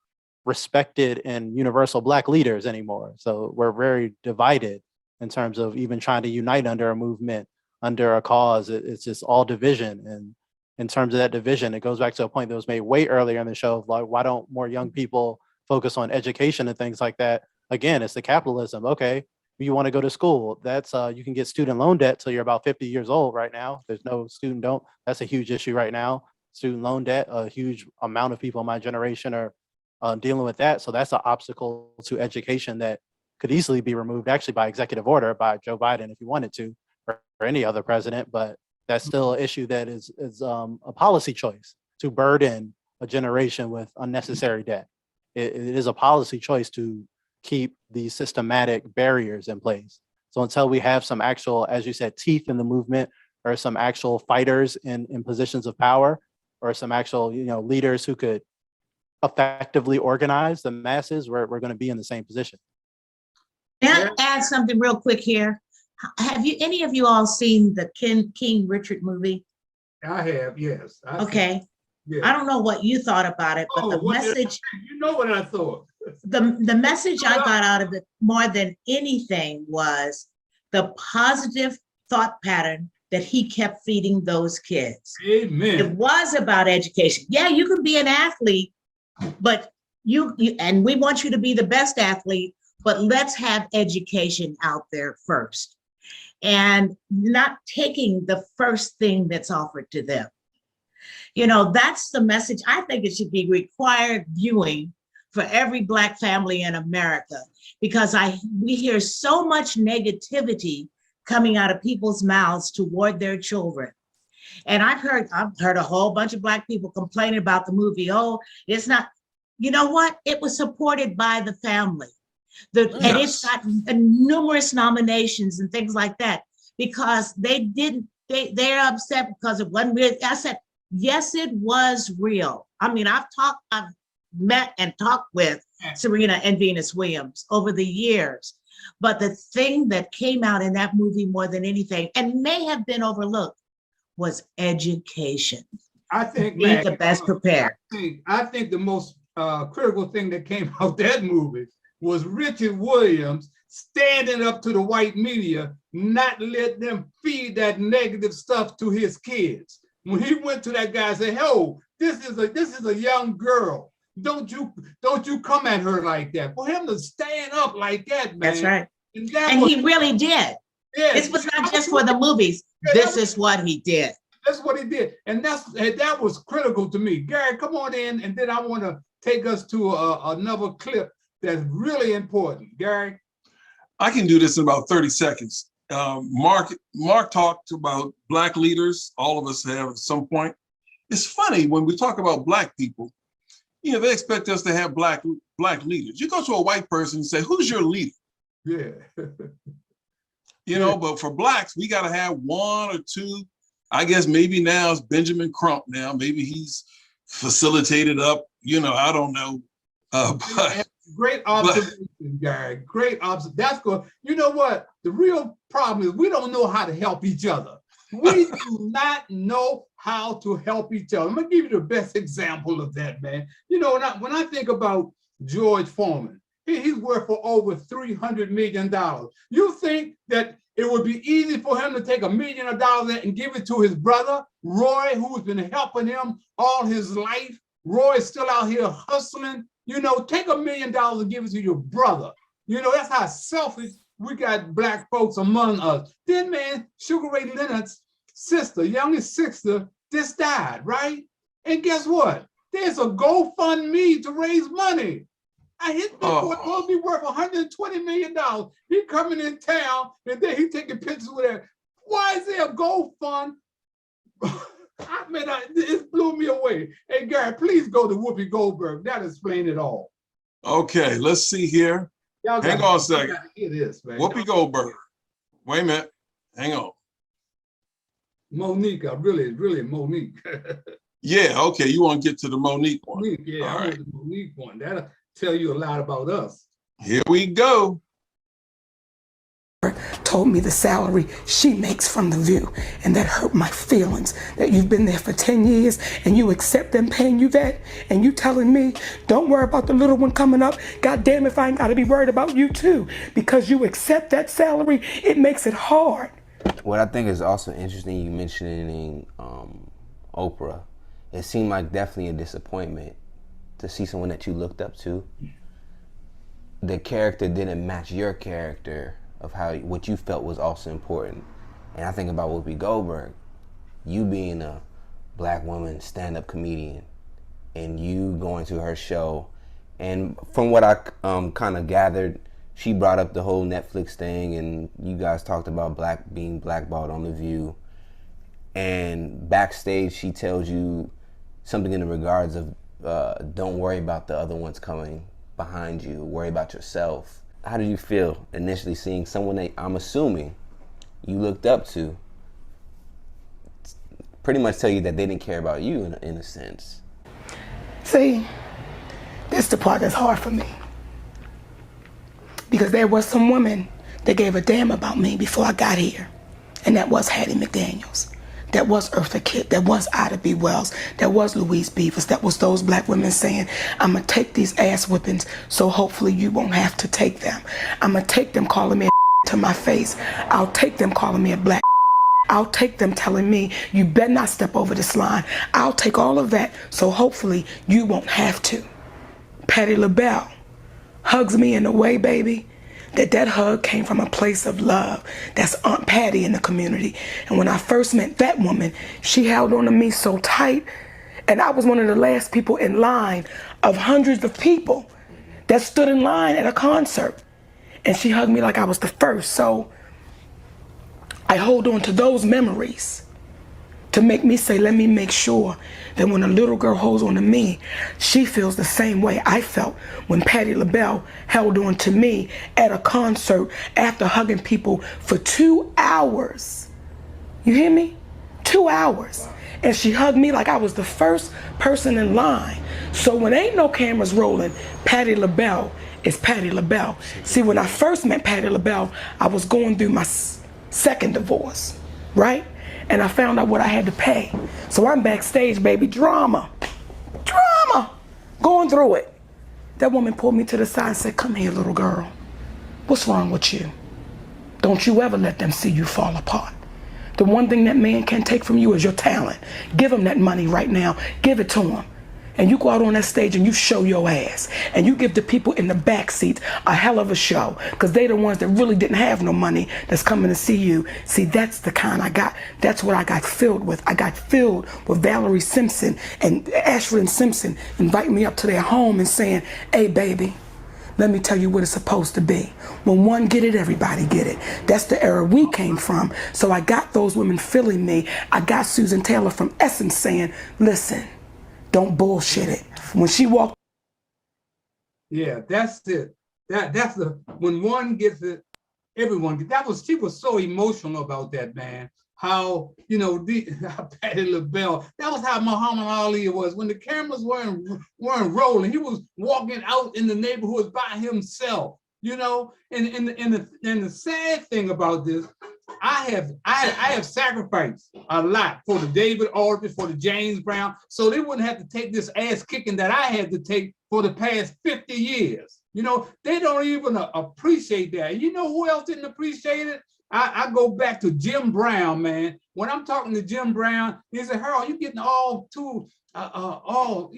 respected and universal Black leaders anymore. So we're very divided in terms of even trying to unite under a movement, under a cause. It's just all division. And in terms of that division, it goes back to a point that was made way earlier in the show of like, why don't more young people focus on education and things like that? Again, it's the capitalism. Okay, you want to go to school. That's you can get student loan debt till you're about 50 years old right now. There's no student don't. That's a huge issue right now. Student loan debt, a huge amount of people in my generation are dealing with that. So that's an obstacle to education that could easily be removed actually by executive order by Joe Biden if he wanted to, or any other president. But that's still an issue that is a policy choice to burden a generation with unnecessary debt. It is a policy choice to keep these systematic barriers in place. So until we have some actual, as you said, teeth in the movement, or some actual fighters in positions of power, or some actual, leaders who could effectively organize the masses, we're going to be in the same position. Can I add something real quick here? Have any of you all seen the King Richard movie? I have, yes. Okay. Yeah. I don't know what you thought about it, but the message, you know what I thought. the message I got out of it more than anything was the positive thought pattern that he kept feeding those kids. Amen. It was about education. Yeah, you can be an athlete, but you and we want you to be the best athlete, but let's have education out there first. And not taking the first thing that's offered to them. That's the message. I think it should be required viewing for every Black family in America, because we hear so much negativity coming out of people's mouths toward their children. And I've heard a whole bunch of Black people complaining about the movie. Oh, it's not, you know what? It was supported by the family. And it's got numerous nominations and things like that, because they're upset because it wasn't real. I said, yes, it was real. I mean, I've met and talked with Serena and Venus Williams over the years. But the thing that came out in that movie more than anything, and may have been overlooked, was education. I think be the best prepared. I think the most critical thing that came out that movie was Richard Williams standing up to the white media, not let them feed that negative stuff to his kids. When he went to that guy and said, "Oh, this is a young girl. Don't you come at her like that." For him to stand up like that, man. That's right. And he really did. Yeah, this was not just for the movies. This is what he did. That's what he did. And that was critical to me. Gary, come on in, and then I want to take us to another clip that's really important. Gary? I can do this in about 30 seconds. Mark talked about Black leaders. All of us have at some point. It's funny when we talk about Black people, they expect us to have black leaders. You go to a white person and say, "Who's your leader?" Yeah. But for Blacks, we got to have one or two. I guess maybe now it's Benjamin Crump now. Maybe he's facilitated up, I don't know. Great observation, Gary. Great observation. That's good. You know what? The real problem is we don't know how to help each other. We do not know how to help each other. I'm gonna give you the best example of that, man. When I think about George Foreman, he's worth for over $300 million. You think that it would be easy for him to take $1 million and give it to his brother, Roy, who's been helping him all his life? Roy's still out here hustling. Take $1 million and give it to your brother. That's how selfish we got Black folks among us. Then, man, Sugar Ray Leonard's sister, youngest sister, just died, right? And guess what? There's a GoFundMe to raise money. I hit me for it will be worth $120 million. He coming in town and then he taking pictures with it. Why is there a GoFund? I mean, it blew me away. Hey, Gary, please go to Whoopi Goldberg. That explains it all. Okay, let's see here. Hang on a second. Hear this, man. Whoopi Goldberg. Wait a minute. Hang on. Monique, really Monique. Yeah, okay. You want to get to the Monique one. Monique, yeah, All I right. want the Monique one. That'll tell you a lot about us. Here we go. Told me the salary she makes from The View, and that hurt my feelings, that you've been there for 10 years and you accept them paying you that, and you telling me, don't worry about the little one coming up. God damn, if I ain't gotta be worried about you too, because you accept that salary, it makes it hard. What I think is also interesting, you mentioning Oprah, it seemed like definitely a disappointment to see someone that you looked up to. The character didn't match your character of what you felt was also important. And I think about Whoopi Goldberg, you being a black woman stand-up comedian and you going to her show. And from what I kind of gathered, she brought up the whole Netflix thing and you guys talked about being blackballed on The View. And backstage, she tells you something in the regards of don't worry about the other ones coming behind you, worry about yourself. How did you feel initially seeing someone that I'm assuming you looked up to pretty much tell you that they didn't care about you in a sense? See, this is the part that's hard for me. Because there was some woman that gave a damn about me before I got here. And that was Hattie McDaniels. That was Eartha Kitt. That was Ida B. Wells. That was Louise Beavers. That was those black women saying, I'm going to take these ass whippings so hopefully you won't have to take them. I'm going to take them calling me a to my face. I'll take them calling me a black. I'll take them telling me, you better not step over this line. I'll take all of that so hopefully you won't have to. Patti LaBelle hugs me in a way, baby, that hug came from a place of love. That's Aunt Patty in the community. And when I first met that woman, she held on to me so tight, and I was one of the last people in line of hundreds of people that stood in line at a concert. And she hugged me like I was the first. So I hold on to those memories to make me say, let me make sure that when a little girl holds on to me, she feels the same way I felt when Patti LaBelle held on to me at a concert after hugging people for 2 hours. You hear me? 2 hours. And she hugged me like I was the first person in line. So when ain't no cameras rolling, Patti LaBelle is Patti LaBelle. See, when I first met Patti LaBelle, I was going through my second divorce, right? And I found out what I had to pay. So I'm backstage, baby, drama, going through it. That woman pulled me to the side and said, come here, little girl. What's wrong with you? Don't you ever let them see you fall apart. The one thing that man can take from you is your talent. Give him that money right now. Give it to him. And you go out on that stage and you show your ass. And you give the people in the back seats a hell of a show. Because they the ones that really didn't have no money that's coming to see you. See, that's the kind I got. That's what I got filled with. I got filled with Valerie Simpson and Ashlyn Simpson inviting me up to their home and saying, hey, baby, let me tell you what it's supposed to be. When one get it, everybody get it. That's the era we came from. So I got those women feeling me. I got Susan Taylor from Essence saying, listen, don't bullshit it. When she walked. Yeah, that's it. That's the, when one gets it, everyone gets, she was so emotional about that, man. How, Patti LaBelle, that was how Muhammad Ali was. When the cameras weren't rolling, he was walking out in the neighborhood by himself, and the sad thing about this, I have sacrificed a lot for the David Aldridge, for the James Brown, so they wouldn't have to take this ass kicking that I had to take for the past 50 years. They don't even appreciate that. You know who else didn't appreciate it? I go back to Jim Brown, man. When I'm talking to Jim Brown, he said, Harold, you're getting all too, about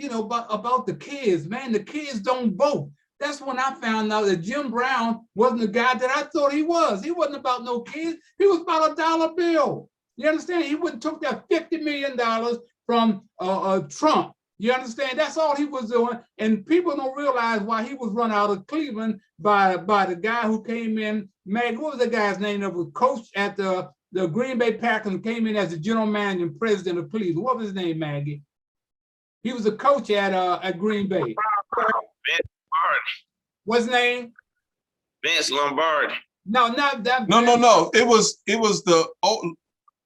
the kids, man. The kids don't vote. That's when I found out that Jim Brown wasn't the guy that I thought he was. He wasn't about no kids. He was about a dollar bill. You understand? He wouldn't took that $50 million from Trump. You understand? That's all he was doing. And people don't realize why he was run out of Cleveland by the guy who came in. Maggie, what was the guy's name that was coach at the Green Bay Packers and came in as the general manager and president of Cleveland? What was his name, Maggie? He was a coach at Green Bay. Vince Lombardi. What's his name? Vince Lombardi. No, not that. No. It was the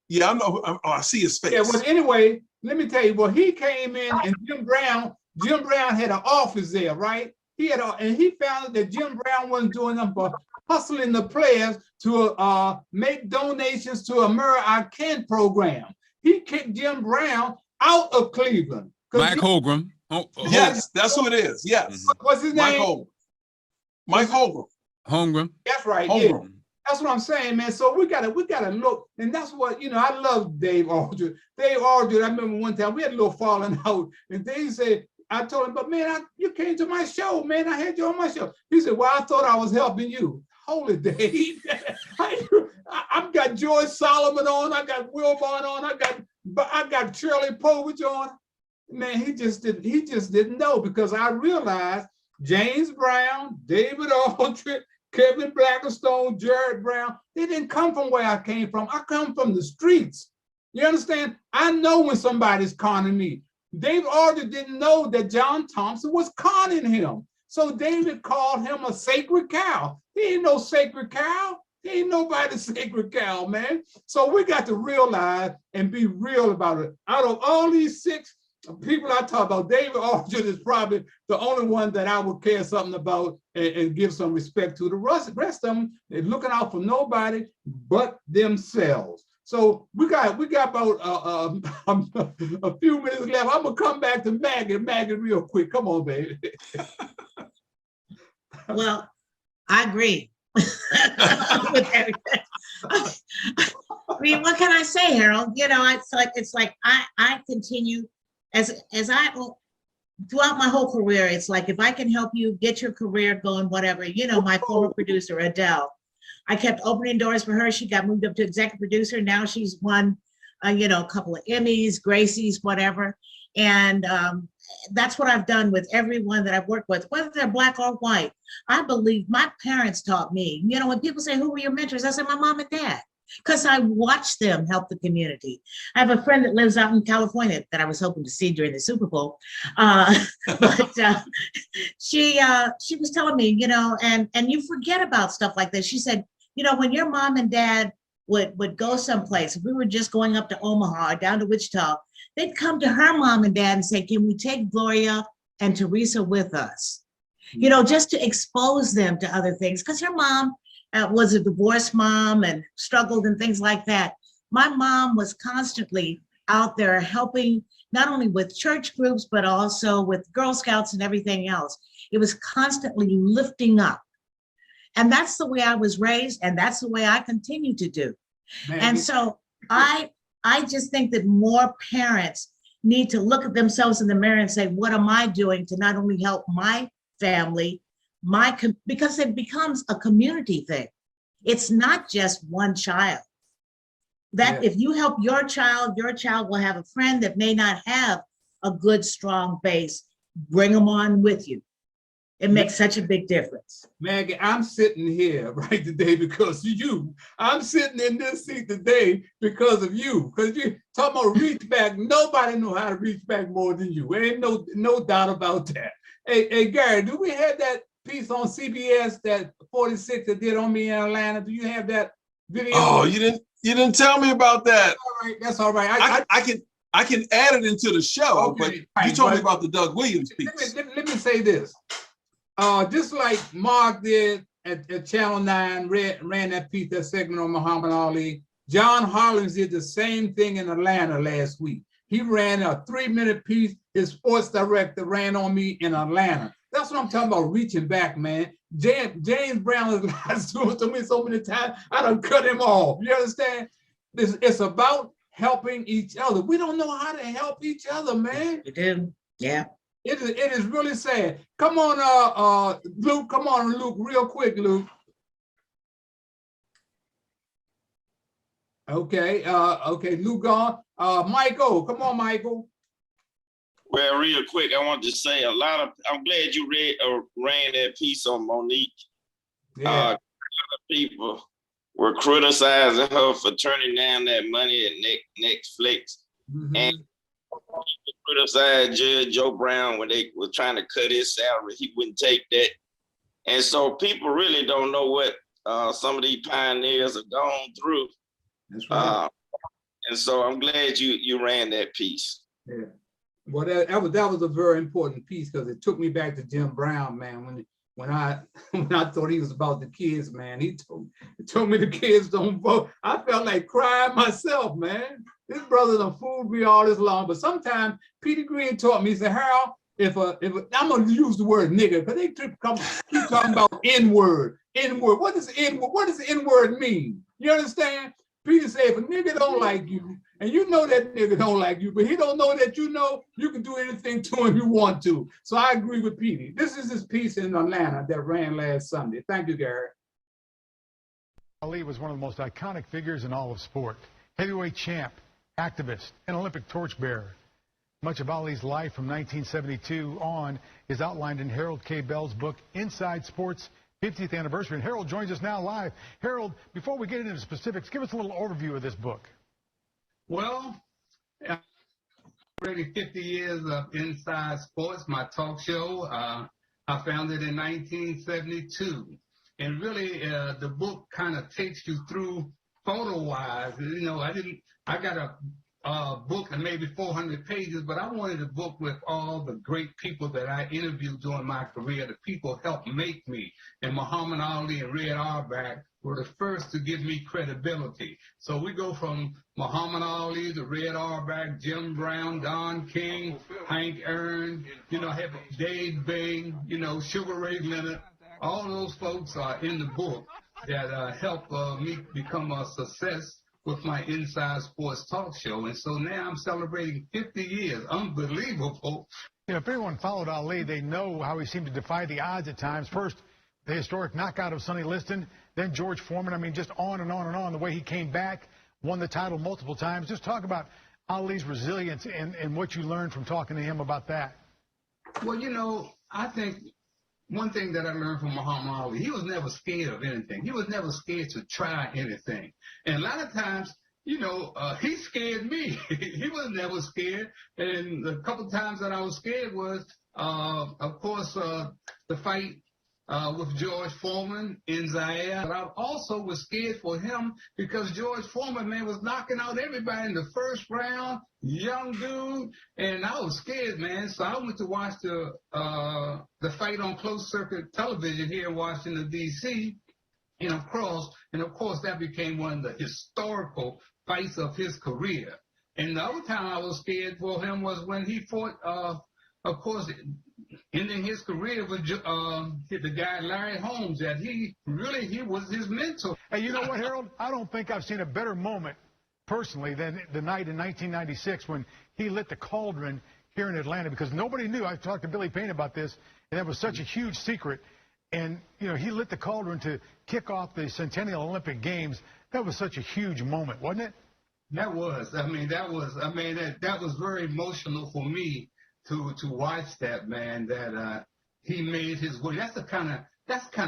yeah, I know. I see his face. Yeah, well, anyway, let me tell you, well, he came in and Jim Brown had an office there, right? And he found out that Jim Brown wasn't doing nothing but hustling the players to make donations to America program. He kicked Jim Brown out of Cleveland. Mike Holmgren. Yes, that's who it is. Yes. What's his name? Mike Holmgren. Holmgren. That's right. Holmgren. Yeah. That's what I'm saying, man. So we gotta look, and that's what, you know, I love Dave Aldridge. Dave Aldridge, I remember one time we had a little falling out, and Dave said, I told him, but man, you came to my show, man. I had you on my show. He said, well, I thought I was helping you. Holy Dave. I've got George Solomon on, I got Wilbon on, I got Shirley Povich on. Man, he just didn't know, because I realized James Brown, David Aldridge, Kevin Blackstone, Jared Brown, they didn't come from where I came from. I come from the streets. You understand? I know when somebody's conning me. David Aldridge didn't know that John Thompson was conning him. So David called him a sacred cow. He ain't no sacred cow. He ain't nobody's sacred cow, man. So we got to realize and be real about it. Out of all these 6 people I talk about, David Aldridge is probably the only one that I would care something about and give some respect to. The rest of them, they're looking out for nobody but themselves. So we got about a few minutes left. I'm gonna come back to Maggie real quick. Come on, baby. Well, I agree. With everything. I mean, what can I say, Harold? You know, it's like I continue as I throughout my whole career. It's like, if I can help you get your career going, whatever. You know, my former producer Adele, I kept opening doors for her. She got moved up to executive producer. Now she's won, you know, a couple of Emmys, Gracies, whatever. And that's what I've done with everyone that I've worked with, whether they're Black or white. I believe my parents taught me, you know, when people say, who were your mentors? I said, my mom and dad, because I watched them help the community. I have a friend that lives out in California that I was hoping to see during the Super Bowl. But she was telling me, you know, and you forget about stuff like this. She said, you know, when your mom and dad would go someplace, if we were just going up to Omaha or down to Wichita, they'd come to her mom and dad and say, can we take Gloria and Teresa with us? You know, just to expose them to other things, because her mom was a divorced mom and struggled and things like that. My mom was constantly out there helping, not only with church groups, but also with Girl Scouts and everything else. It was constantly lifting up. And that's the way I was raised, and that's the way I continue to do. Maggie. And so I just think that more parents need to look at themselves in the mirror and say, what am I doing to not only help my family, because it becomes a community thing. It's not just one child. That if you help your child will have a friend that may not have a good, strong base. Bring them on with you. It makes such a big difference. Maggie, I'm sitting here right today because of you. I'm sitting in this seat today because of you. Because you talking about reach back, nobody know how to reach back more than you. Ain't no doubt about that. Hey, Gary, do we have that piece on CBS that 46 that did on me in Atlanta? Do you have that video? Oh, you didn't tell me about that. All right, that's all right. I can add it into the show, okay, but you told me about the Doug Williams piece. Let me say this. Just like Mark did at Channel 9, ran that piece, that segment on Muhammad Ali, John Hollins did the same thing in Atlanta last week. He ran a 3-minute piece. His sports director ran on me in Atlanta. That's what I'm talking about, reaching back, man. James Brown has lied to me so many times, I done cut him off. You understand? It's about helping each other. We don't know how to help each other, man. We do, yeah. It is really sad. Come on, Luke. Come on, Luke, real quick, Luke. Okay, okay, Lou gone. Michael, come on, Michael. Well, real quick, I want to say I'm glad you ran that piece on Monique. Yeah. A lot of people were criticizing her for turning down that money at Netflix. And criticized Judge Joe Brown when they were trying to cut his salary. He wouldn't take that. And so people really don't know what some of these pioneers have gone through. That's right. And so I'm glad you ran that piece. Yeah. Well, that was a very important piece because it took me back to Jim Brown, man. When I thought he was about the kids, man, he told me the kids don't vote. I felt like crying myself, man. This brother done fooled me all this long. But sometimes Peter Green taught me, he said, Harold, if I'm gonna use the word nigga, because they keep talking about N-word. N-word. What does N-word? What does N-word mean? You understand? Peter said, if a nigga don't like you, and you know that nigga don't like you, but he don't know that you know you can do anything to him you want to. So I agree with Petey. This is his piece in Atlanta that ran last Sunday. Thank you, Gary. Ali was one of the most iconic figures in all of sport. Heavyweight champ, activist, and Olympic torchbearer. Much of Ali's life from 1972 on is outlined in Harold K. Bell's book, Inside Sports, 50th Anniversary. And Harold joins us now live. Harold, before we get into the specifics, give us a little overview of this book. Well, already 50 years of Inside Sports, my talk show. I founded in 1972. And really, the book kind of takes you through photo-wise. You know, I got a book of maybe 400 pages, but I wanted a book with all the great people that I interviewed during my career. The people helped make me. And Muhammad Ali and Red Auerbach were the first to give me credibility. So we go from Muhammad Ali to Red Auerbach, Jim Brown, Don King, Hank Aaron, you know, Dave Bing, you know, Sugar Ray Leonard. All those folks are in the book that helped me become a success with my Inside Sports talk show. And so now I'm celebrating 50 years. Unbelievable. You know, if everyone followed Ali, they know how he seemed to defy the odds at times. First, the historic knockout of Sonny Liston, then George Foreman. I mean, just on and on and on. The way he came back, won the title multiple times. Just talk about Ali's resilience and what you learned from talking to him about that. Well, you know, I think one thing that I learned from Muhammad Ali, he was never scared of anything. He was never scared to try anything. And a lot of times, you know, he scared me. He was never scared. And a couple of times that I was scared was, of course, the fight with George Foreman in Zaire. But I also was scared for him because George Foreman, man, was knocking out everybody in the first round, young dude, and I was scared, man. So I went to watch the fight on closed circuit television here in Washington, D.C., and of course, that became one of the historical fights of his career. And the other time I was scared for him was when he fought, of course, ending his career with the guy Larry Holmes, that he was his mentor. Hey, you know what, Harold? I don't think I've seen a better moment personally than the night in 1996 when he lit the cauldron here in Atlanta, because nobody knew. I talked to Billy Payne about this, and that was such a huge secret. And, you know, he lit the cauldron to kick off the Centennial Olympic Games. That was such a huge moment, wasn't it? That was. That was very emotional for me to watch that, man, that he made his way. That's the kind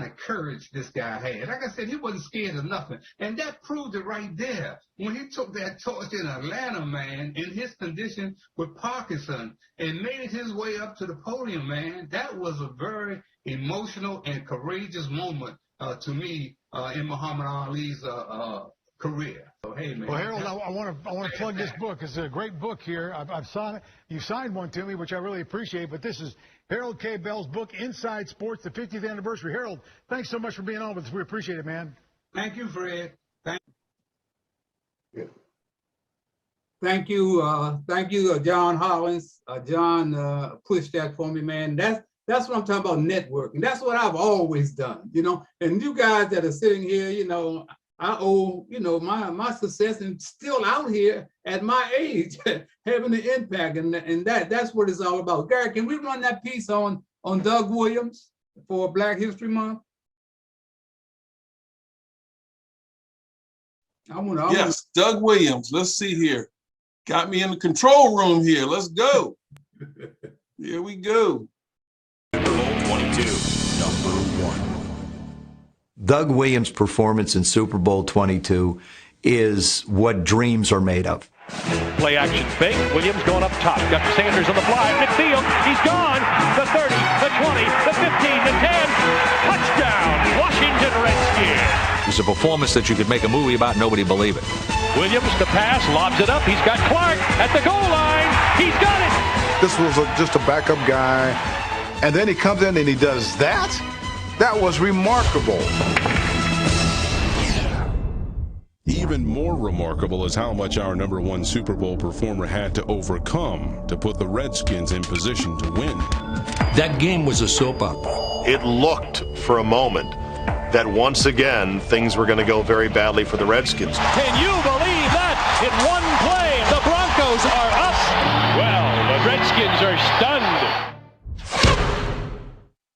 of courage this guy had. Like I said, he wasn't scared of nothing. And that proved it right there. When he took that torch in Atlanta, man, in his condition with Parkinson, and made his way up to the podium, man, that was a very emotional and courageous moment to me in Muhammad Ali's career. So, hey, man. Well, Harold, I want to plug this book. It's a great book here. I've signed it. You signed one to me, which I really appreciate. But this is Harold K. Bell's book, Inside Sports, the 50th Anniversary. Harold, thanks so much for being on with us. We appreciate it, man. Thank you, Fred. Thank you, John Hollins. John pushed that for me, man. That's what I'm talking about, networking. That's what I've always done, you know. And you guys that are sitting here, you know, I owe, you know, my success and still out here at my age having an impact, and that's what it's all about. Gary, can we run that piece on Doug Williams for Black History Month? Yes, Doug Williams. Let's see here. Got me in the control room here. Let's go. Here we go. Super Bowl 22, number 1. Doug Williams' performance in Super Bowl 22 is what dreams are made of. Play action fake. Williams going up top. Got Sanders on the fly. Midfield. He's gone. The 30, the 20, the 15, the 10. Touchdown, Washington Redskins. It was a performance that you could make a movie about. Nobody believe it. Williams the pass, lobs it up. He's got Clarke at the goal line. He's got it. This was just a backup guy. And then he comes in and he does that? That was remarkable. Even more remarkable is how much our number 1 Super Bowl performer had to overcome to put the Redskins in position to win. That game was a soap opera. It looked for a moment that once again things were going to go very badly for the Redskins. Can you believe that? In one play, the Broncos are up. Well, the Redskins are stunned.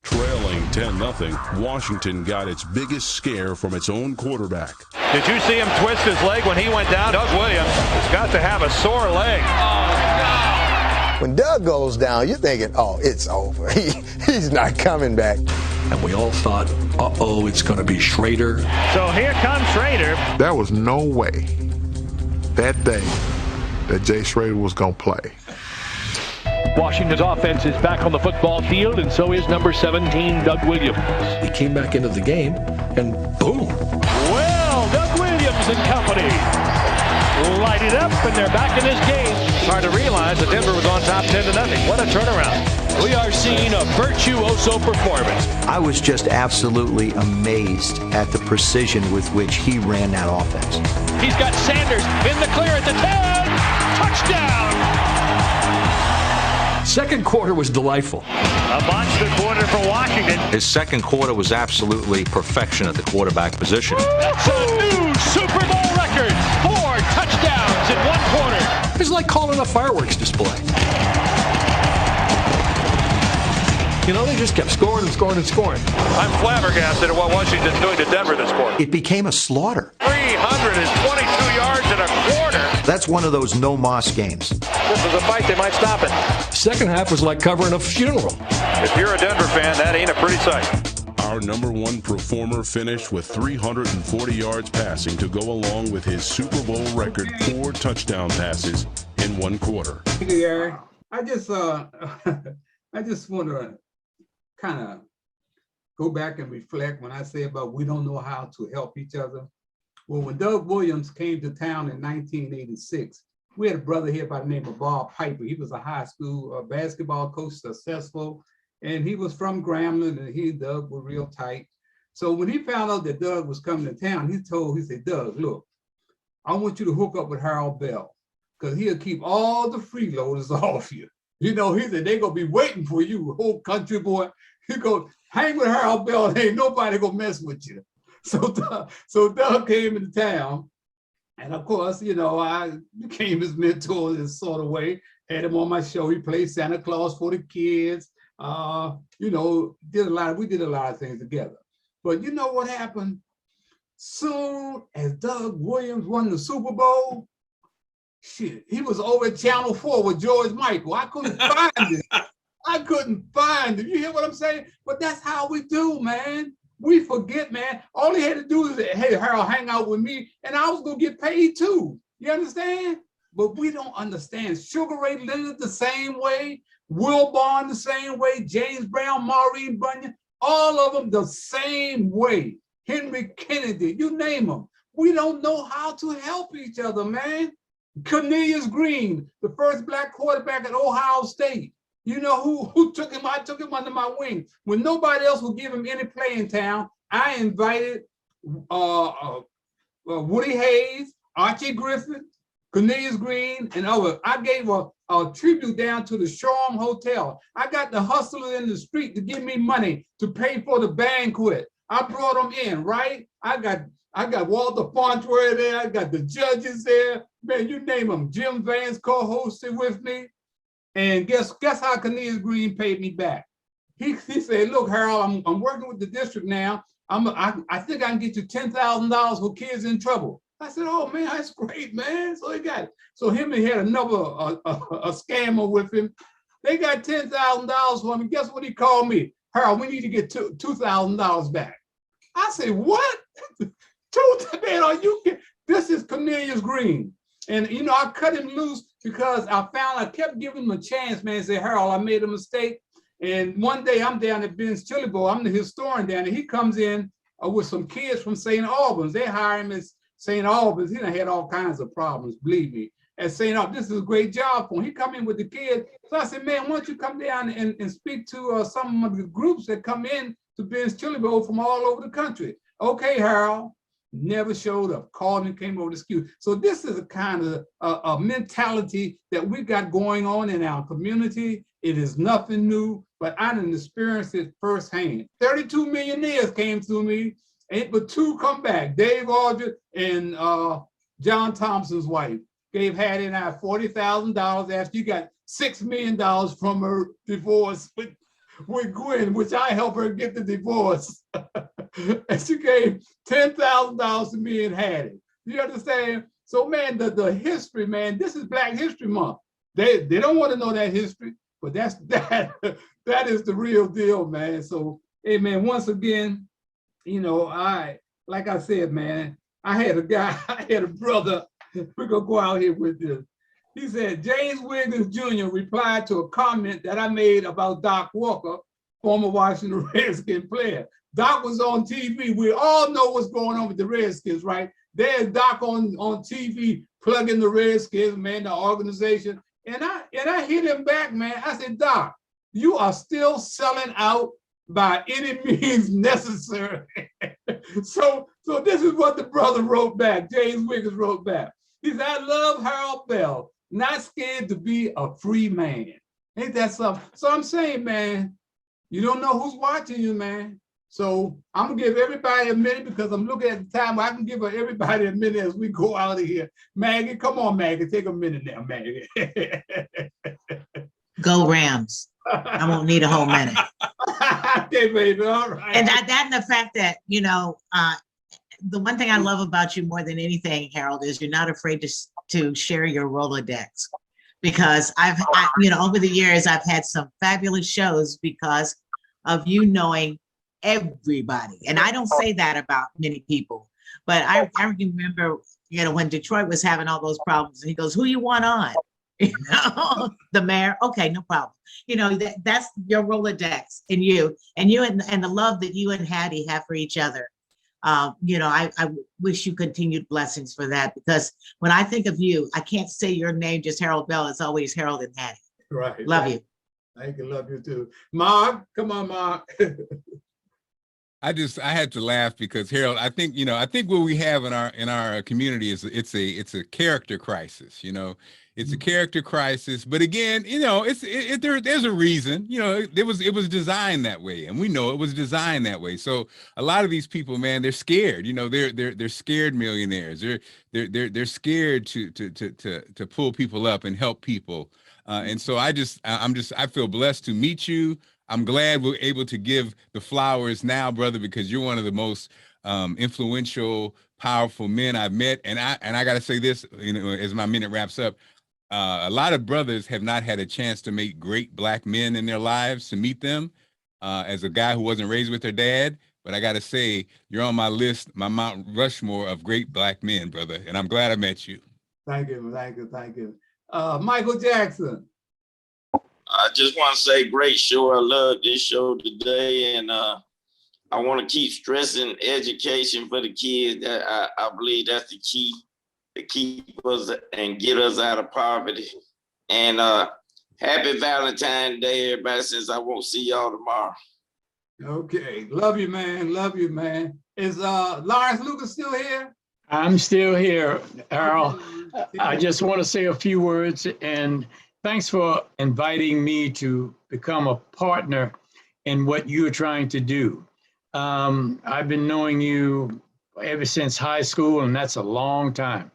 Trailing 10-0, Washington got its biggest scare from its own quarterback. Did you see him twist his leg when he went down? Doug Williams has got to have a sore leg. Oh, no. When Doug goes down, you're thinking, oh, it's over. He's not coming back. And we all thought, uh-oh, it's going to be Schrader. So here comes Schrader. There was no way that day that Jay Schrader was going to play. Washington's offense is back on the football field, and so is number 17, Doug Williams. He came back into the game, and boom. Well, Doug Williams and company light it up, and they're back in this game. It's hard to realize that Denver was on top 10-0. What a turnaround. We are seeing a virtuoso performance. I was just absolutely amazed at the precision with which he ran that offense. He's got Sanders in the clear at the 10. Touchdown. Second quarter was delightful. A monster quarter for Washington. His second quarter was absolutely perfection at the quarterback position. That's a new Super Bowl record. 4 touchdowns in one quarter. It's like calling a fireworks display. You know, they just kept scoring and scoring and scoring. I'm flabbergasted at what Washington's doing to Denver this quarter. It became a slaughter. 322 yards in a quarter. That's one of those no-moss games. This is a fight, they might stop it. Second half was like covering a funeral. If you're a Denver fan, that ain't a pretty sight. Our number 1 performer finished with 340 yards passing to go along with his Super Bowl record 4 touchdown passes in one quarter. Gary, I just want to kind of go back and reflect when I say about we don't know how to help each other. Well, when Doug Williams came to town in 1986, we had a brother here by the name of Bob Piper. He was a high school basketball coach, successful, and he was from Grambling, and he and Doug were real tight. So when he found out that Doug was coming to town, he said, Doug, look, I want you to hook up with Harold Bell, because he'll keep all the freeloaders off you. You know, he said, they're going to be waiting for you, whole country boy. He goes, hang with Harold Bell, and ain't nobody going to mess with you. So Doug came into town, and of course, you know, I became his mentor in this sort of way, had him on my show. He played Santa Claus for the kids, you know, we did a lot of things together. But you know what happened? Soon as Doug Williams won the Super Bowl, shit, he was over at Channel 4 with George Michael. I couldn't find him. You hear what I'm saying? But that's how we do, man. We forget, man. All he had to do is say, hey, Harold, hang out with me, and I was going to get paid too. You understand? But we don't understand. Sugar Ray Leonard the same way, Will Barn the same way, James Brown, Maureen Bunyan, all of them the same way. Henry Kennedy, you name them. We don't know how to help each other, man. Cornelius Green, the first black quarterback at Ohio State. You know who took him? I took him under my wing. When nobody else would give him any play in town, I invited Woody Hayes, Archie Griffin, Cornelius Green, and others. I gave a tribute down to the Shoreham Hotel. I got the hustler in the street to give me money to pay for the banquet. I brought them in, right? I got Walter Fontour there. I got the judges there. Man, you name them. Jim Vance co-hosted with me. And guess how Cornelius Green paid me back? He said, look, Harold, I'm working with the district now. I think I can get you $10,000 for kids in trouble. I said, oh man, that's great, man. So he got it. So him and he had another a scammer with him. They got $10,000 from him. Guess what he called me? Harold, we need to get $2,000 back. I said, what? Man, are you kidding? This is Cornelius Green. And you know, I cut him loose because I kept giving him a chance, man. Say, Harold, I made a mistake. And one day I'm down at Ben's Chili Bowl. I'm the historian down there. He comes in with some kids from St. Albans. They hire him as St. Albans. He done had all kinds of problems, believe me. At St. Albans, this is a great job for him. He come in with the kids. So I said, man, why don't you come down and speak to some of the groups that come in to Ben's Chili Bowl from all over the country. Okay, Harold. Never showed up, called me, came over to school. So this is a kind of a mentality that we got going on in our community. It is nothing new, but I didn't experience it firsthand. 32 millionaires came to me, but 2 come back. Dave Aldridge and John Thompson's wife gave Hattie and I $40,000 after you got $6 million from her divorce with Gwen, which I helped her get the divorce. And she gave $10,000 to me and Hattie. You understand? So man, the history, man, this is Black History Month. They don't want to know that history, but that is the real deal, man. So, hey man, once again, you know, like I said, man, I had a brother, we're gonna go out here with this. He said, James Wiggins Jr. replied to a comment that I made about Doc Walker, former Washington Redskin player. Doc was on TV. We all know what's going on with the Redskins, right? There's Doc on TV plugging the Redskins, man, the organization. And I hit him back, man. I said, Doc, you are still selling out by any means necessary. So this is what the brother wrote back. James Wiggins wrote back. He said, I love Harold Bell, not scared to be a free man. Ain't that something? So I'm saying, man, you don't know who's watching you, man. So I'm gonna give everybody a minute because I'm looking at the time. I can give everybody a minute as we go out of here. Maggie, come on, Maggie, take a minute now, Maggie. Go Rams. I won't need a whole minute. Okay, baby, all right. And that and the fact that, you know, the one thing I love about you more than anything, Harold, is you're not afraid to share your Rolodex. Because you know, over the years, I've had some fabulous shows because of you knowing everybody. And I don't say that about many people, but I remember, you know, when Detroit was having all those problems and he goes, who you want on? You know, the mayor. Okay, no problem. You know, that's your Rolodex and the love that you and Hattie have for each other. You know, I wish you continued blessings for that, because when I think of you, I can't say your name, just Harold Bell. It's always Harold and Hattie. Right. Love you. I can love you too. Mark, come on, Mark. I had to laugh because Harold, I think what we have in our community is it's a character crisis, you know. It's a character crisis, but again, you know, there's a reason, you know, it was designed that way, and we know it was designed that way. So a lot of these people, man, they're scared, you know, they're scared millionaires. They're scared to pull people up and help people. And so I feel blessed to meet you. I'm glad we're able to give the flowers now, brother, because you're one of the most influential, powerful men I've met. And I got to say this, you know, as my minute wraps up, a lot of brothers have not had a chance to meet great Black men in their lives, to meet them as a guy who wasn't raised with their dad. But I got to say, you're on my list, my Mount Rushmore of great Black men, brother. And I'm glad I met you. Thank you. Thank you. Thank you. Michael Jackson. I just want to say, great show. I love this show today, and I want to keep stressing education for the kids. That I believe that's the key to keep us and get us out of poverty. And happy Valentine's Day, everybody, since I won't see y'all tomorrow. Okay, love you, man. Love you, man. Is Lawrence Lucas still here? I'm still here, Harold. I just want to say a few words, and thanks for inviting me to become a partner in what you're trying to do. I've been knowing you ever since high school, and that's a long time.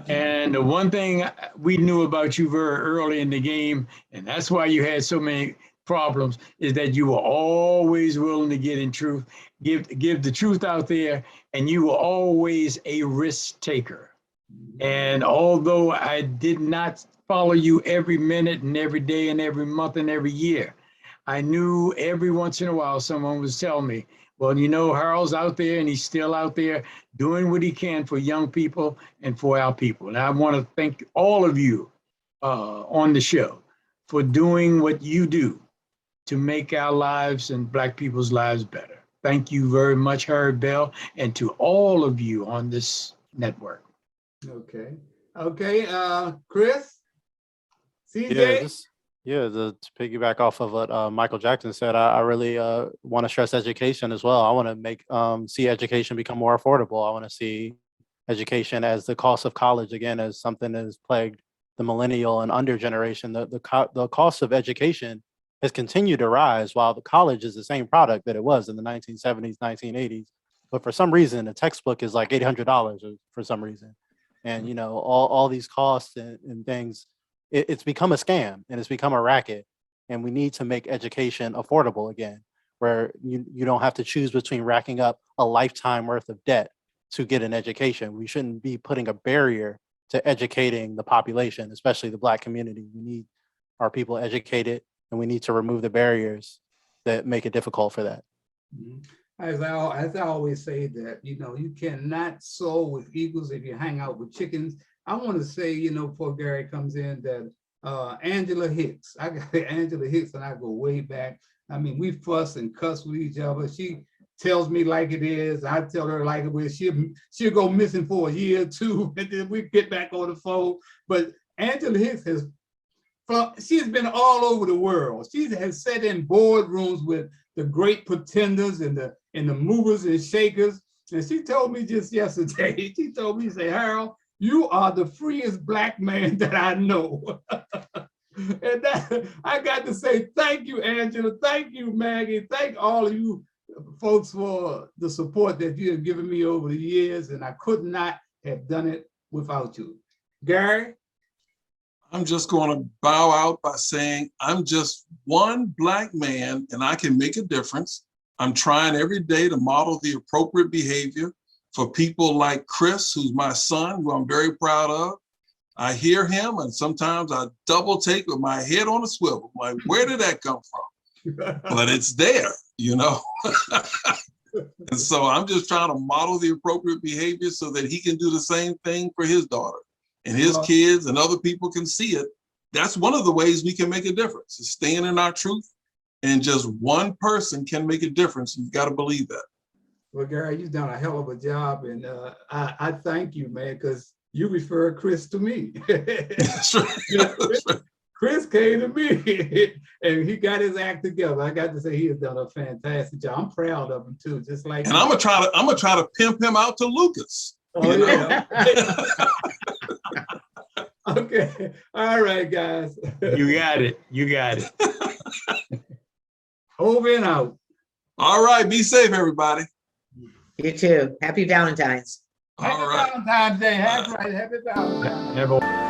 And the one thing we knew about you very early in the game, and that's why you had so many problems is that you were always willing to get in truth, give the truth out there, and you were always a risk taker. And although I did not follow you every minute and every day and every month and every year, I knew every once in a while someone was telling me, well, you know, Harold's out there and he's still out there doing what he can for young people and for our people. And I want to thank all of you on the show for doing what you do to make our lives and Black people's lives better. Thank you very much, Harry Bell, and to all of you on this network. Okay. Okay, Chris? CJ? To piggyback off of what Michael Jackson said, I really want to stress education as well. I want to make see education become more affordable. I want to see education as the cost of college, again, as something that has plagued the millennial and under generation. The cost of education has continued to rise while the college is the same product that it was in the 1970s, 1980s. But for some reason, a textbook is like $800 for some reason. And, you know, all these costs and things, it's become a scam and it's become a racket. And we need to make education affordable again, where you don't have to choose between racking up a lifetime worth of debt to get an education. We shouldn't be putting a barrier to educating the population, especially the Black community. We need our people educated, and we need to remove the barriers that make it difficult for that. As I always say that, you know, you cannot soar with eagles if you hang out with chickens. I want to say, you know, before Gary comes in, that Angela Hicks, I got Angela Hicks and I go way back. I mean, we fuss and cuss with each other. She tells me like it is. I tell her like it is. She'll go missing for a year or two, and then we get back on the phone. But Angela Hicks she's been all over the world. She has sat in boardrooms with the great pretenders and the movers and shakers. And she told me just yesterday, she told me, say, Harold, you are the freest Black man that I know. And I got to say, thank you, Angela. Thank you, Maggie. Thank all of you folks for the support that you have given me over the years. And I could not have done it without you. Gary? I'm just going to bow out by saying I'm just one Black man and I can make a difference. I'm trying every day to model the appropriate behavior for people like Chris, who's my son, who I'm very proud of. I hear him and sometimes I double take with my head on a swivel. I'm like, where did that come from? But it's there, you know? And so I'm just trying to model the appropriate behavior so that he can do the same thing for his daughter. And his kids and other people can see it. That's one of the ways we can make a difference, is staying in our truth. And just one person can make a difference. You got to believe that. Well, Gary, you've done a hell of a job. And I thank you, man, because you referred Chris to me. That's right. That's right. Chris came to me and he got his act together. I got to say he has done a fantastic job. I'm proud of him too, just like. And I'm gonna try to pimp him out to Lucas. Oh, yeah. Okay. All right, guys. You got it. You got it. Over and out. All right. Be safe, everybody. You too. Happy Valentine's. Happy Valentine's Day. Happy Valentine's Day.